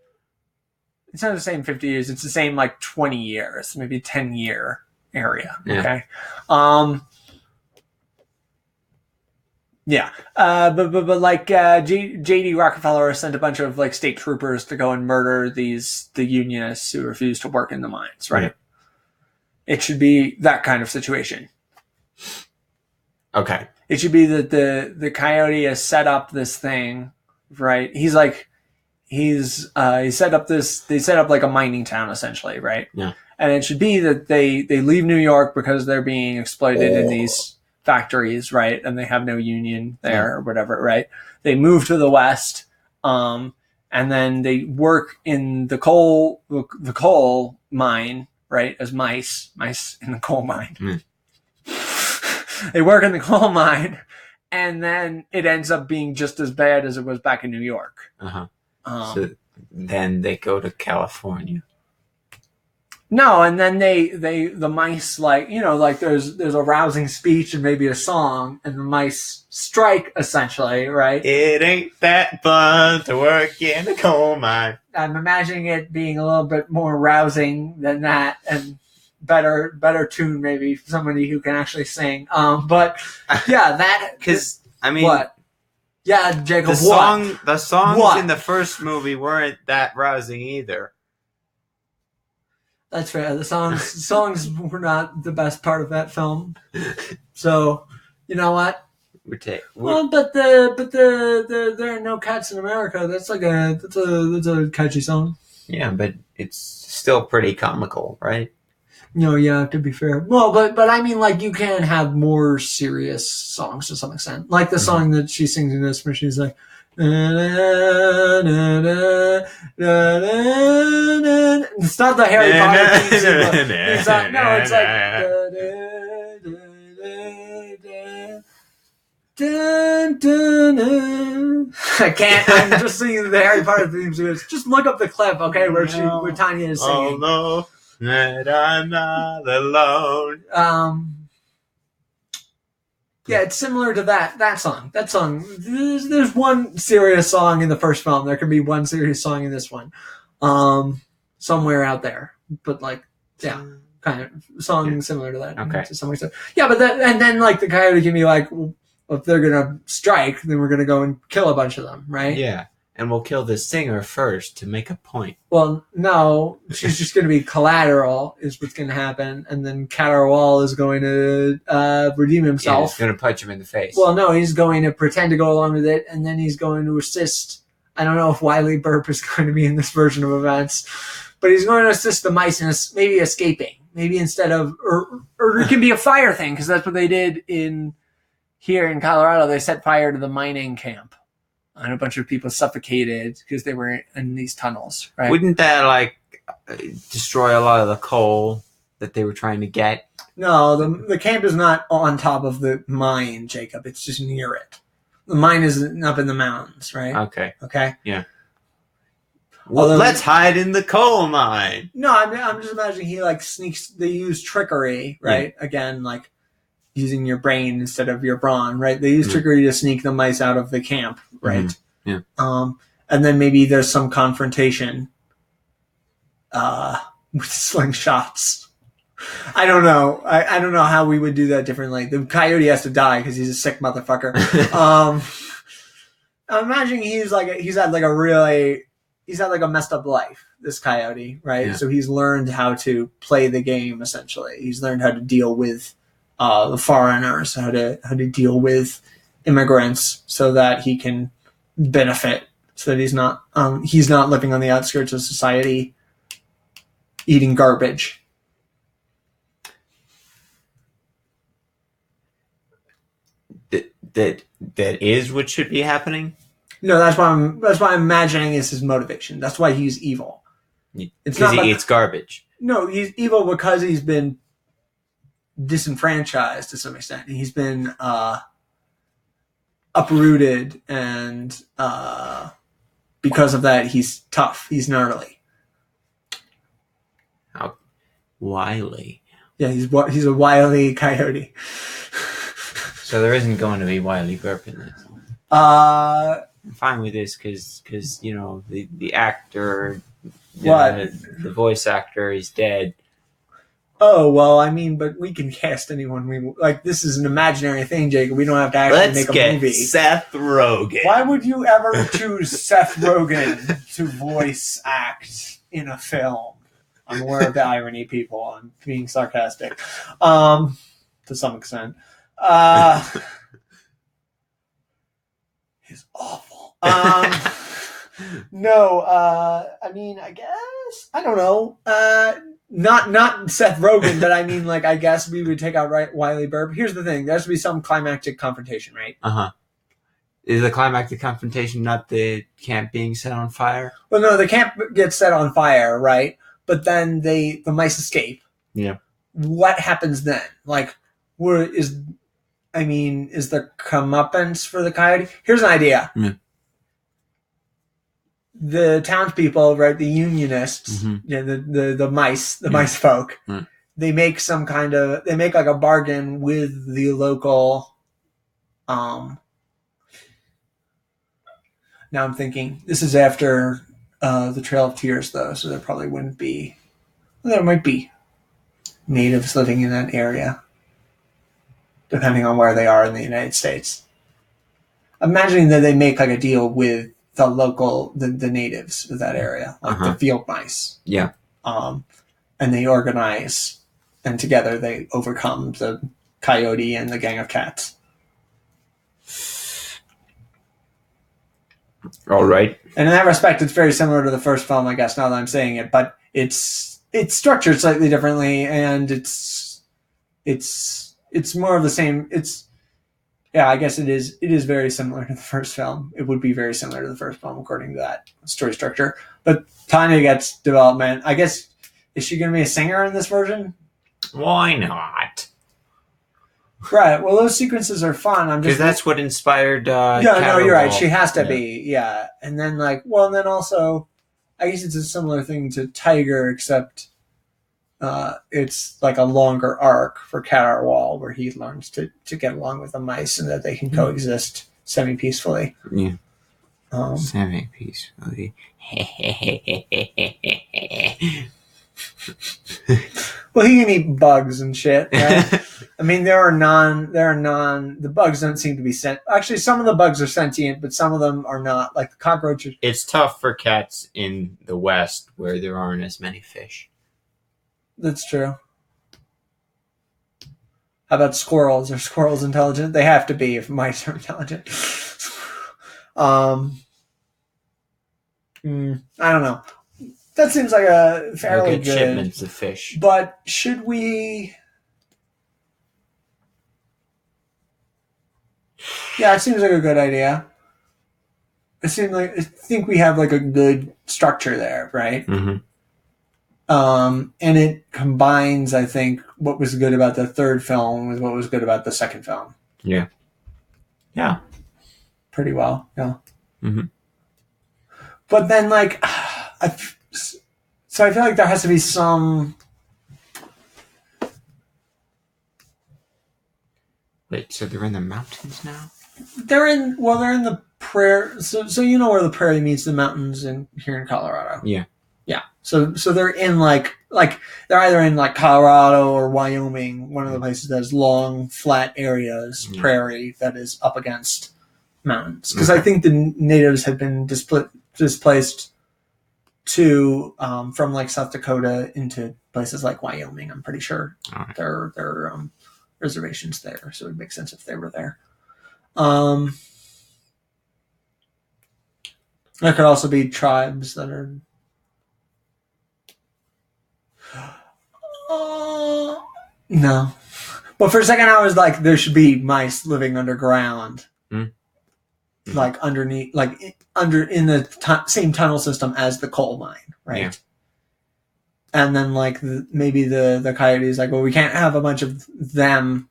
It's not the same 50 years. It's the same like 20 years, maybe 10-year area. Yeah. Okay. Yeah. But like J.D. Rockefeller sent a bunch of like state troopers to go and murder the unionists who refused to work in the mines. Right. Yeah. It should be that kind of situation. Okay. It should be that the coyote has set up this thing, right? He set up like a mining town essentially, right? Yeah. And it should be that they leave New York because they're being exploited in these factories, right? And they have no union there or whatever, right? They move to the West, and then they work in the coal mine, right? As mice in the coal mine. Mm. They work in the coal mine, and then it ends up being just as bad as it was back in New York. So then they go to California. No, and then the mice, like, like there's a rousing speech and maybe a song, and the mice strike essentially, right? It ain't that fun to work in a coal mine. I'm imagining it being a little bit more rousing than that, and better tune, maybe somebody who can actually sing. But yeah, that because I mean, what? Yeah, Jacob. The songs What? in the first movie weren't that rousing either. That's fair. The songs were not the best part of that film. So, you know what? Well, but there are no cats in America. That's a catchy song. Yeah, but it's still pretty comical, right? No, yeah, to be fair. Well, but I mean, like, you can have more serious songs to some extent, like the song that she sings in this, where she's like, it's not the Harry Potter theme. No, it's like I can't. I'm just singing the Harry Potter theme. Just look up the clip, okay, where Tanya is singing. Oh no, that I'm not alone. Yeah, it's similar to that song. That song. There's one serious song in the first film. There can be one serious song in this one, somewhere out there. But like, yeah, kind of song similar to that. Okay. To some extent. Yeah, but and then like the coyote can be like, well, if they're gonna strike, then we're gonna go and kill a bunch of them, right? Yeah, and we'll kill the singer first to make a point. Well, no, she's just going to be collateral, is what's going to happen, and then Caterwall is going to redeem himself. Yeah, he's going to punch him in the face. Well, no, he's going to pretend to go along with it, and then he's going to assist. I don't know if Wiley Burp is going to be in this version of events, but he's going to assist the mice in maybe escaping. Maybe instead of, or it can be a fire thing, because that's what they did here in Colorado. They set fire to the mining camp. And a bunch of people suffocated because they were in these tunnels, right? Wouldn't that, like, destroy a lot of the coal that they were trying to get? No, the camp is not on top of the mine, Jacob. It's just near it. The mine is up in the mountains, right? Okay. Yeah. Well, let's hide in the coal mine. No, I'm just imagining he, like, sneaks. They use trickery, right? Yeah. Again, like, using your brain instead of your brawn, right? They use trickery to sneak the mice out of the camp, right? Mm-hmm. Yeah. And then maybe there's some confrontation with slingshots. I don't know. I don't know how we would do that differently. The coyote has to die because he's a sick motherfucker. I'm imagining he's had a messed up life, this coyote, right? Yeah. So he's learned how to play the game, essentially. He's learned how to deal with the foreigners, how to deal with immigrants, so that he can benefit, so that he's not living on the outskirts of society, eating garbage. That is what should be happening. No, that's why I'm imagining is his motivation. That's why he's evil. Because he eats garbage. No, he's evil because he's been disenfranchised to some extent. He's been uprooted, and because of that, he's tough. He's gnarly. How wily? Yeah, he's a wily coyote. So there isn't going to be Wiley Burp in this. I'm fine with this because the actor, the voice actor, is dead. Oh, well, I mean, but we can cast anyone we like. This is an imaginary thing, Jacob. We don't have to actually make a movie. Seth Rogen. Why would you ever choose Seth Rogen to voice act in a film? I'm aware of the irony, people. I'm being sarcastic, to some extent. He's awful. No, I mean, I guess I don't know. Not Seth Rogen, but I mean, like, I guess we would take out Wiley Burp. Here's the thing: there has to be some climactic confrontation, right? Is the climactic confrontation not the camp being set on fire? Well, no, the camp gets set on fire, right? But then the mice escape. Yeah. What happens then? Like, is the comeuppance for the coyote? Here's an idea. Yeah. the townspeople, right, the unionists, Mm-hmm. the mice folk, Mm. they make like a bargain with the local. Now I'm thinking this is after the Trail of Tears, though, so there probably wouldn't be. Well, there might be natives living in that area, depending on where they are in the United States. Imagining that they make like a deal with the natives of that area, like the field mice. Yeah. And they organize, and together they overcome the coyote and the gang of cats. All right. And in that respect, it's very similar to the first film, I guess, now that I'm saying it, but it's structured slightly differently, and it's more of the same. I guess it is very similar to the first film. It would be very similar to the first film according to that story structure. But Tanya gets development. I guess, is she going to be a singer in this version? Why not? Right. Well, those sequences are fun. Because that's what inspired. No, you're right. She has to Yeah. be. Yeah. And then and then also, I guess it's a similar thing to Tiger, except it's like a longer arc for Caterwall, where he learns to get along with the mice and that they can coexist semi-peacefully. Yeah. Semi-peacefully. Semi-peacefully. Well, he can eat bugs and shit, right? I mean, the bugs don't seem to be sent. Actually, some of the bugs are sentient, but some of them are not, like the cockroaches. It's tough for cats in the West where there aren't as many fish. That's true. How about squirrels? Are squirrels intelligent? They have to be if mice are intelligent. I don't know. That seems like a fairly good shipments of fish. But should we? Yeah, it seems like a good idea. I think we have like a good structure there, right? Mm-hmm. And it combines, I think, what was good about the third film with what was good about the second film. Yeah. Yeah. Pretty well, yeah. Mm-hmm. But then, so I feel like there has to be some. Wait, so they're in the mountains now? They're in the prairie. So you know where the prairie meets the mountains here in Colorado. Yeah. Yeah. So they're in like they're either in like Colorado or Wyoming, one of the places that has long flat areas, prairie that is up against mountains. Because I think the natives had been displaced to from like South Dakota into places like Wyoming. I'm pretty sure there are reservations there, so it would make sense if they were there. There could also be tribes that are. No, but for a second I was like, there should be mice living underground, like underneath, like in the same tunnel system as the coal mine, right? Yeah. And then maybe the coyotes like, well, we can't have a bunch of them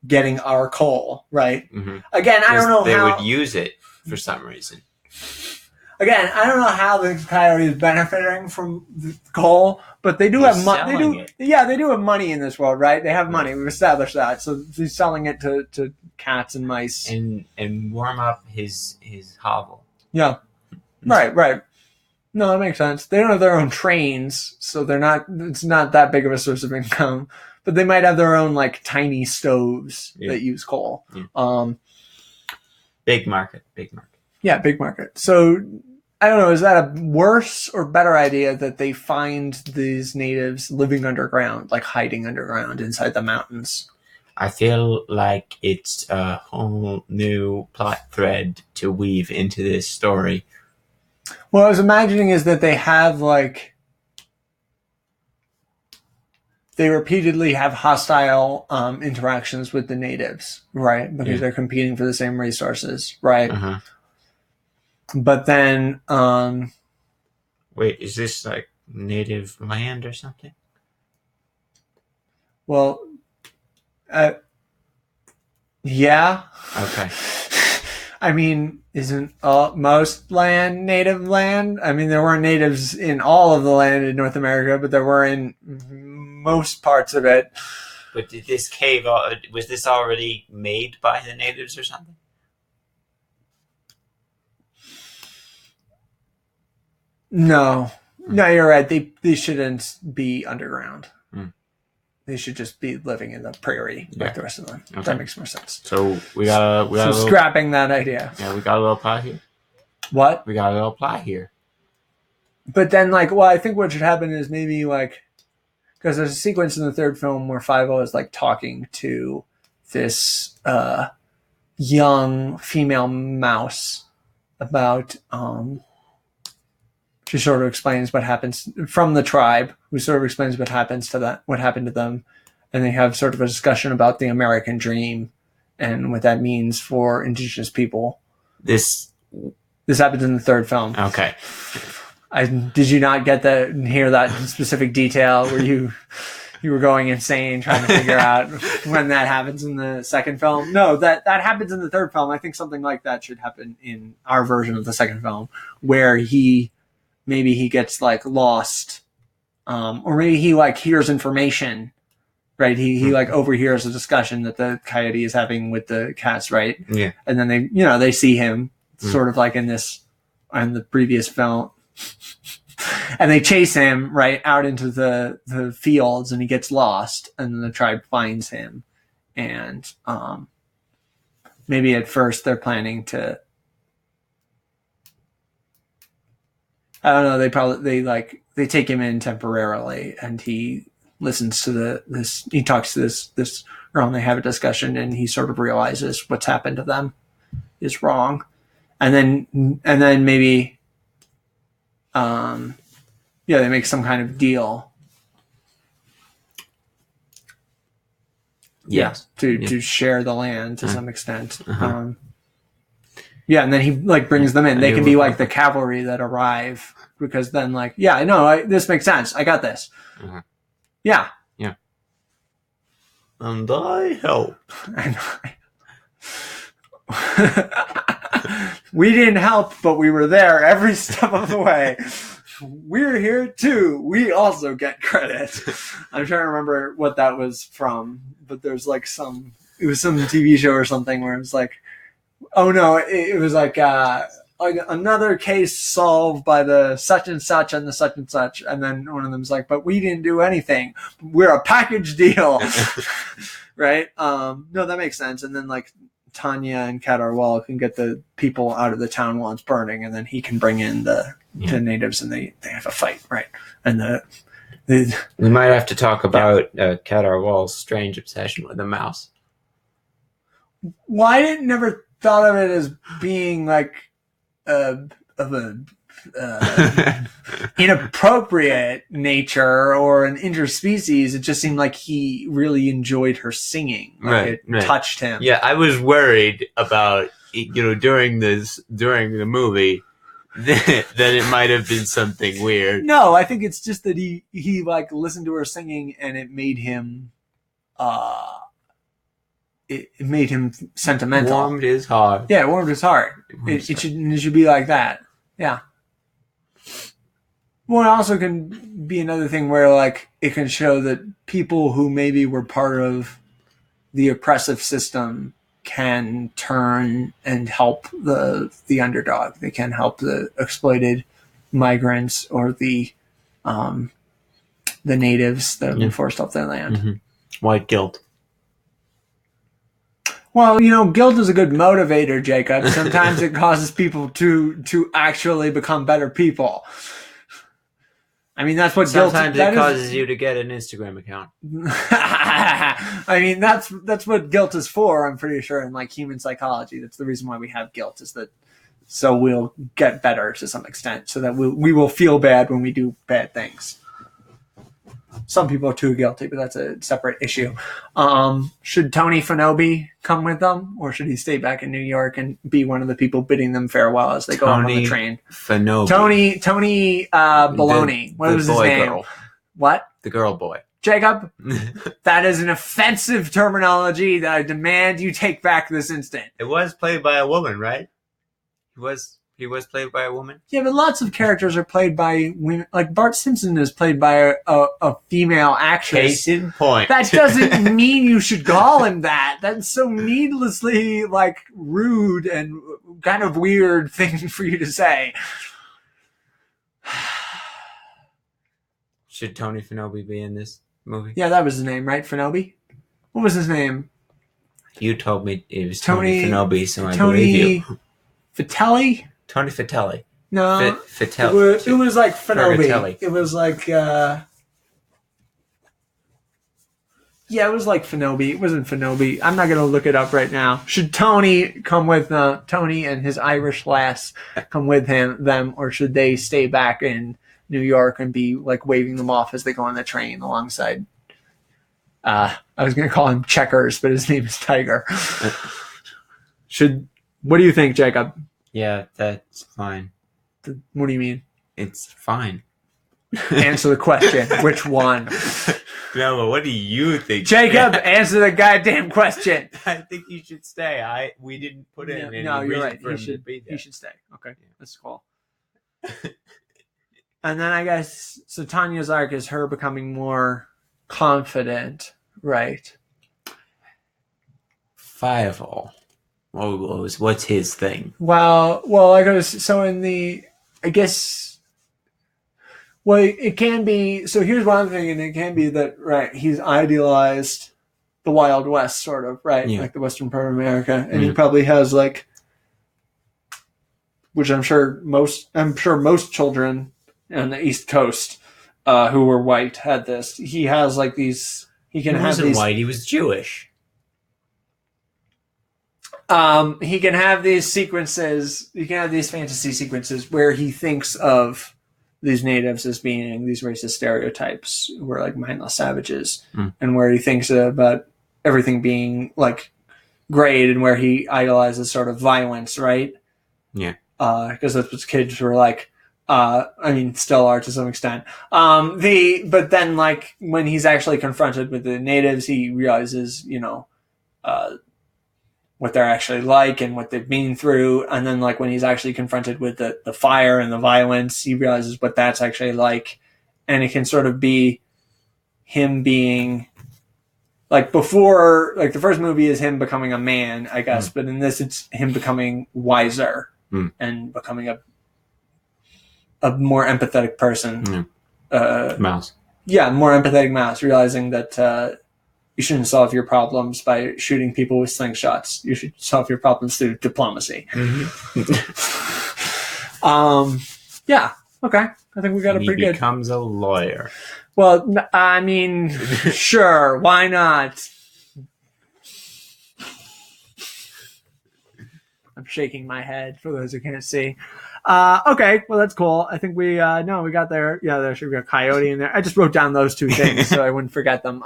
getting our coal, right? Mm-hmm. Again, I don't know they how would use it for some reason. Again, I don't know how the coyote is benefiting from the coal, but they do have money. They do have money in this world, right? They have money. We've established that. So he's selling it to cats and mice and warm up his hovel. Yeah, right. No, that makes sense. They don't have their own trains, so they're not. It's not that big of a source of income. But they might have their own like tiny stoves that use coal. Yeah. Big market. Yeah, big market. So I don't know. Is that a worse or better idea that they find these natives living underground, like hiding underground inside the mountains? I feel like it's a whole new plot thread to weave into this story. What I was imagining is that they have they repeatedly have hostile interactions with the natives, right? Because they're competing for the same resources, right? Uh-huh. But then, wait, is this like native land or something? Well, yeah. Okay. I mean, isn't most land native land? I mean, there weren't natives in all of the land in North America, but there were in most parts of it. But did this cave, was this already made by the natives or something? No, you're right. They shouldn't be underground. They should just be living in the prairie like the rest of them. Okay. That makes more sense. So we got scrapping that idea. Yeah, we got a little plot here. What? We got a little plot here. But then, I think what should happen is maybe because there's a sequence in the third film where Fievel is talking to this young female mouse about she sort of explains what happens from the tribe, who sort of explains what happened to them, and they have sort of a discussion about the American dream and what that means for indigenous people. This happens in the third film. Okay. Did you not hear that specific detail where you were going insane trying to figure out when that happens in the second film? No, that happens in the third film. I think something like that should happen in our version of the second film, where maybe he gets lost, or maybe he hears information, right? He overhears a discussion that the coyote is having with the cats, right? Yeah. And then they see him sort of in the previous film, and they chase him right out into the fields, and he gets lost, and then the tribe finds him, and maybe at first they're planning to. I don't know. They take him in temporarily, and he listens to he talks to this girl, and they have a discussion, and he sort of realizes what's happened to them is wrong, and then maybe, they make some kind of deal. Yes. To share the land to some extent. And then he brings them in. They can be the cavalry that arrive, because then I know this makes sense. I got this. Yeah. Yeah. And I help. We didn't help, but we were there every step of the way. We're here too. We also get credit. I'm trying to remember what that was from, but there's it was some TV show or something where it was oh no, it was another case solved by the such and such and the such and such, and then one of them's but we didn't do anything. We're a package deal, right? No, that makes sense. And then Tanya and Kadarwal can get the people out of the town while it's burning, and then he can bring in the natives, and they have a fight, right? And we might have to talk about Kadarwal's strange obsession with a mouse. Well, I didn't never thought of it as being of a inappropriate nature or an interspecies. It just seemed like he really enjoyed her singing. It touched him. Yeah, I was worried about during the movie that it might have been something weird. No, I think it's just that he listened to her singing, and it made him it made him sentimental. Warmed his heart. Yeah, it warmed his heart. It should be like that. Yeah. Well, it also can be another thing where it can show that people who maybe were part of the oppressive system can turn and help the underdog. They can help the exploited migrants or the natives that have been forced off their land. Mm-hmm. White guilt. Well, guilt is a good motivator, Jacob. Sometimes it causes people to actually become better people. I mean, that's what sometimes it causes you to get an Instagram account. I mean, that's what guilt is for. I'm pretty sure in human psychology, that's the reason why we have guilt, is that so we'll get better to some extent, so that we will feel bad when we do bad things. Some people are too guilty, but that's a separate issue. Should Tony Fanobi come with them, or should he stay back in New York and be one of the people bidding them farewell as they go on the train? Fanobi. Tony Baloney. What was his name? Girl. What? The girl boy. Jacob, that is an offensive terminology that I demand you take back this instant. It was played by a woman, right? He was played by a woman? Yeah, but lots of characters are played by women. Like Bart Simpson is played by a female actress. Case in point. That doesn't mean you should call him that. That's so needlessly, like, rude and kind of weird thing for you to say. Should Tony Finobi be in this movie? Yeah, that was his name, right? Finobi? What was his name? You told me it was Tony Finobi, so I believe you. Fitelli? Tony Fitelli. No. Fitelli. It was like Finobi. Fergatelli. It was like, yeah, it was like Finobi. It wasn't Finobi. I'm not going to look it up right now. Should Tony come with, Tony and his Irish lass come with them, or should they stay back in New York and be like waving them off as they go on the train alongside? I was going to call him Checkers, but his name is Tiger. What do you think, Jacob? Yeah, that's fine. What do you mean? It's fine. Answer the question. Which one? No, but what do you think? Jacob, answer the goddamn question. I think you should stay. We didn't put in any no, you're reason right. for him to be there. He should stay. Okay, that's cool. And then I guess, so Tanya's arc is her becoming more confident, right? Fievel. What's his thing? Well, like I was, so in the, I guess, well, it can be, so here's one thing, and it can be that, right, he's idealized the Wild West, sort of, right? Yeah. Like the Western part of America. And he probably has, like, which I'm sure most children on the East Coast who were white had this. He has, like, these, he wasn't white, he was Jewish. He can have these sequences, he can have these fantasy sequences where he thinks of these natives as being these racist stereotypes who are like mindless savages, and where he thinks about everything being like great, and where he idolizes sort of violence, right? Yeah. Because that's what kids were like. I mean, still are to some extent. But then, like, when he's actually confronted with the natives, he realizes, what they're actually like and what they've been through. And then, like, when he's actually confronted with the fire and the violence, he realizes what that's actually like. And it can sort of be him being, like, before, like, the first movie is him becoming a man, I guess. But in this, it's him becoming wiser and becoming a more empathetic person. Mouse. Yeah, more empathetic mouse, realizing that you shouldn't solve your problems by shooting people with slingshots. You should solve your problems through diplomacy. Yeah, okay. I think we got a pretty good... He becomes a lawyer. Well, I mean, sure, why not? I'm shaking my head for those who can't see. Okay, well, that's cool. I think we got there. Yeah, there should be a coyote in there. I just wrote down those two things so I wouldn't forget them.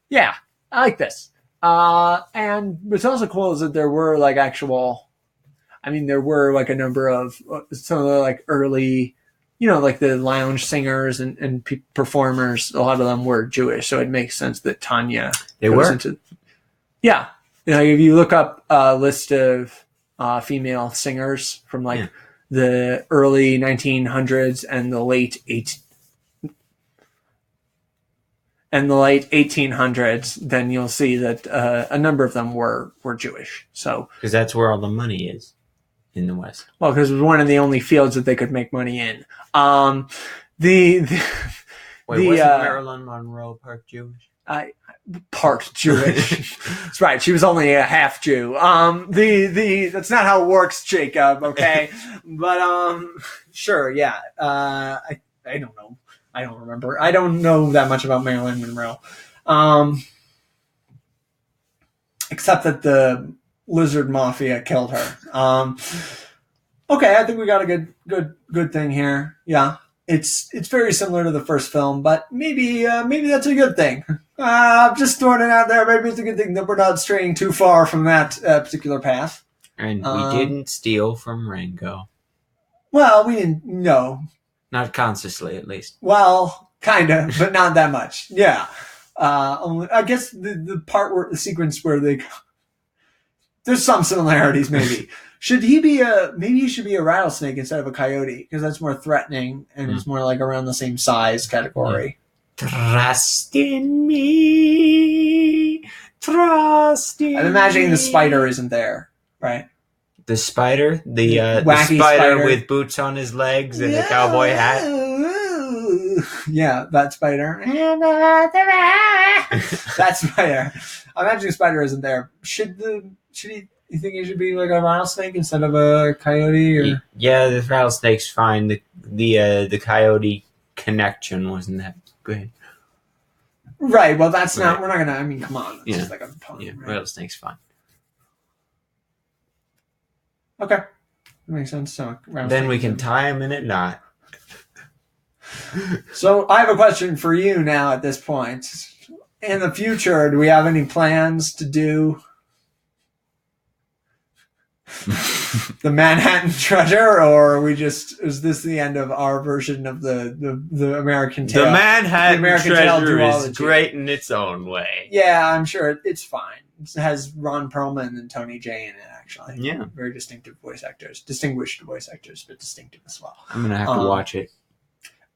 Yeah, I like this. And what's also cool is that there were like there were like a number of some of the like early, like the lounge singers and performers. A lot of them were Jewish, so it makes sense that Tanya goes into. Yeah, if you look up a list of female singers from like the early 1900s and the late 1800s, then you'll see that a number of them were Jewish. So because that's where all the money is in the West. Well, because it was one of the only fields that they could make money in. Wasn't Marilyn Monroe part Jewish? Part Jewish. That's right. She was only a half Jew. That's not how it works, Jacob. Okay, but sure, yeah. I don't know. I don't remember. I don't know that much about Marilyn Monroe, except that the lizard mafia killed her. Okay, I think we got a good thing here. Yeah, it's very similar to the first film, but maybe that's a good thing. I'm just throwing it out there. Maybe it's a good thing that we're not straying too far from that particular path. And we didn't steal from Rango. Well, we didn't. No. Not consciously, at least. Well, Kind of, but not that much. Yeah. I guess the part where the sequence where there's some similarities maybe. Maybe he should be a rattlesnake instead of a coyote because that's more threatening and it's more like around the same size category. Trust in me. Trust in me. I'm imagining the spider isn't there, right? The spider? The wacky spider with boots on his legs and a cowboy hat? Yeah, that spider. That spider. I'm imagining the spider isn't there. You think he should be like a rattlesnake instead of a coyote? Or? Yeah, the rattlesnake's fine. The coyote connection wasn't that good. Right, well that's not, we're not gonna, I mean, come on. It's just like a pun, yeah, right? rattlesnake's fine. Okay. That makes sense. So then we can tie him in a knot. So I have a question for you now at this point. In the future, do we have any plans to do the Manhattan Treasure, or are we is this the end of our version of the American Tale? The Manhattan Treasure is great in its own way. Yeah, I'm sure it's fine. It has Ron Perlman and Tony Jay in it, actually. Yeah. Very distinctive voice actors. Distinguished voice actors, but distinctive as well. I'm going to have to watch it.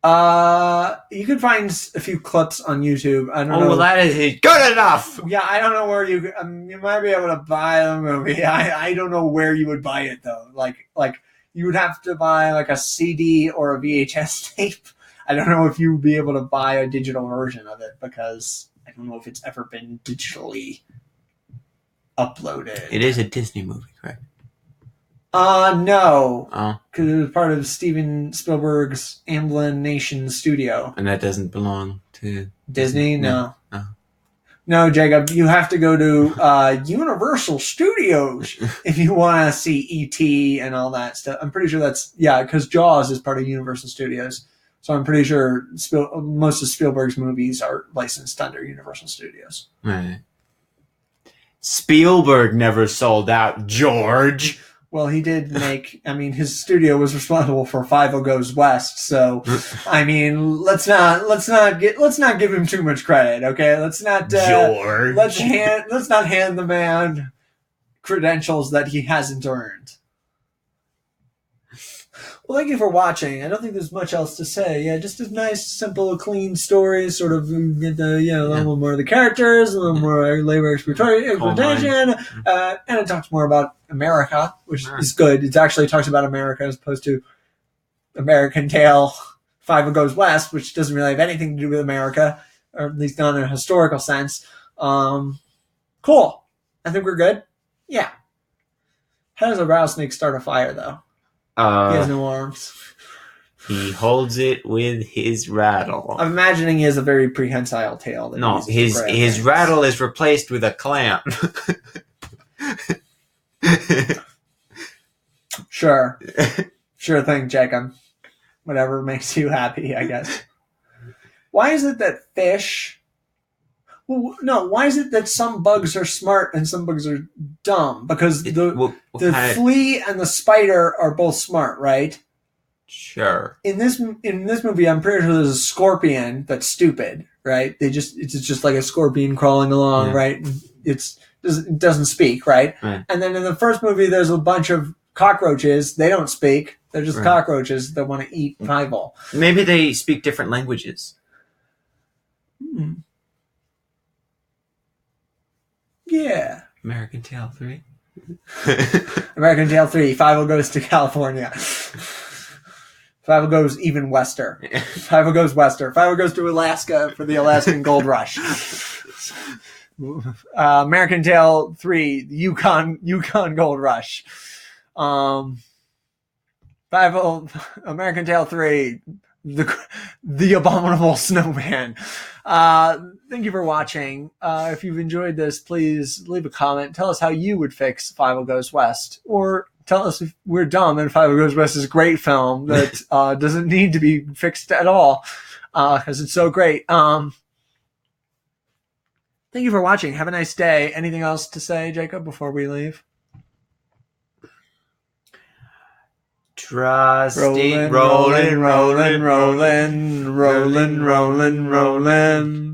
You can find a few clips on YouTube. I don't know. Well, that is good enough. Yeah, I don't know where you might be able to buy the movie. I don't know where you would buy it though. Like you would have to buy like a CD or a VHS tape. I don't know if you would be able to buy a digital version of it because I don't know if it's ever been digitally uploaded. It is a Disney movie, correct? No. Oh. Because it was part of Steven Spielberg's Amblin Nation studio. And that doesn't belong to Disney? No. Oh. No, Jacob, you have to go to Universal Studios if you want to see E.T. and all that stuff. I'm pretty sure because Jaws is part of Universal Studios. So I'm pretty sure most of Spielberg's movies are licensed under Universal Studios. Right. Spielberg never sold out, George. Well, he did his studio was responsible for Fievel Goes West, so I mean, let's not give him too much credit, okay? Let's not George. Let's not hand the man credentials that he hasn't earned. Well, thank you for watching. I don't think there's much else to say. Yeah, just a nice, simple, clean story. Sort of get a little more of the characters, a little more labor exploitation, and it talks more about America, which is good. It actually talks about America as opposed to American Tale, Fievel Goes West, which doesn't really have anything to do with America, or at least not in a historical sense. Cool. I think we're good. Yeah. How does a rattlesnake start a fire, though? He has no arms. He holds it with his rattle. I'm imagining he has a very prehensile tail. No, his rattle is replaced with a clamp. Sure thing, Jacob. Whatever makes you happy, I guess. Why is it that fish... Well, no, why is it that some bugs are smart and some bugs are dumb? Because the flea and the spider are both smart, right? Sure. In this movie, I'm pretty sure there's a scorpion that's stupid, right? It's just like a scorpion crawling along, right? It doesn't speak, right? And then in the first movie, there's a bunch of cockroaches. They don't speak. They're just cockroaches that want to eat Fievel. Maybe they speak different languages. Yeah. American Tale 3. American Tale 3. Fievel goes to California. Fievel goes even wester. Fievel goes wester. Fievel goes to Alaska for the Alaskan Gold Rush. American Tale 3. Yukon Gold Rush. American Tale 3. The Abominable Snowman. Thank you for watching. If you've enjoyed this, please leave a comment. Tell us how you would fix Fievel Goes West. Or tell us if we're dumb and Fievel Goes West is a great film that doesn't need to be fixed at all because it's so great. Thank you for watching. Have a nice day. Anything else to say, Jacob, before we leave? Trusting, rolling, rolling, rolling, rolling, rolling, rolling, rolling.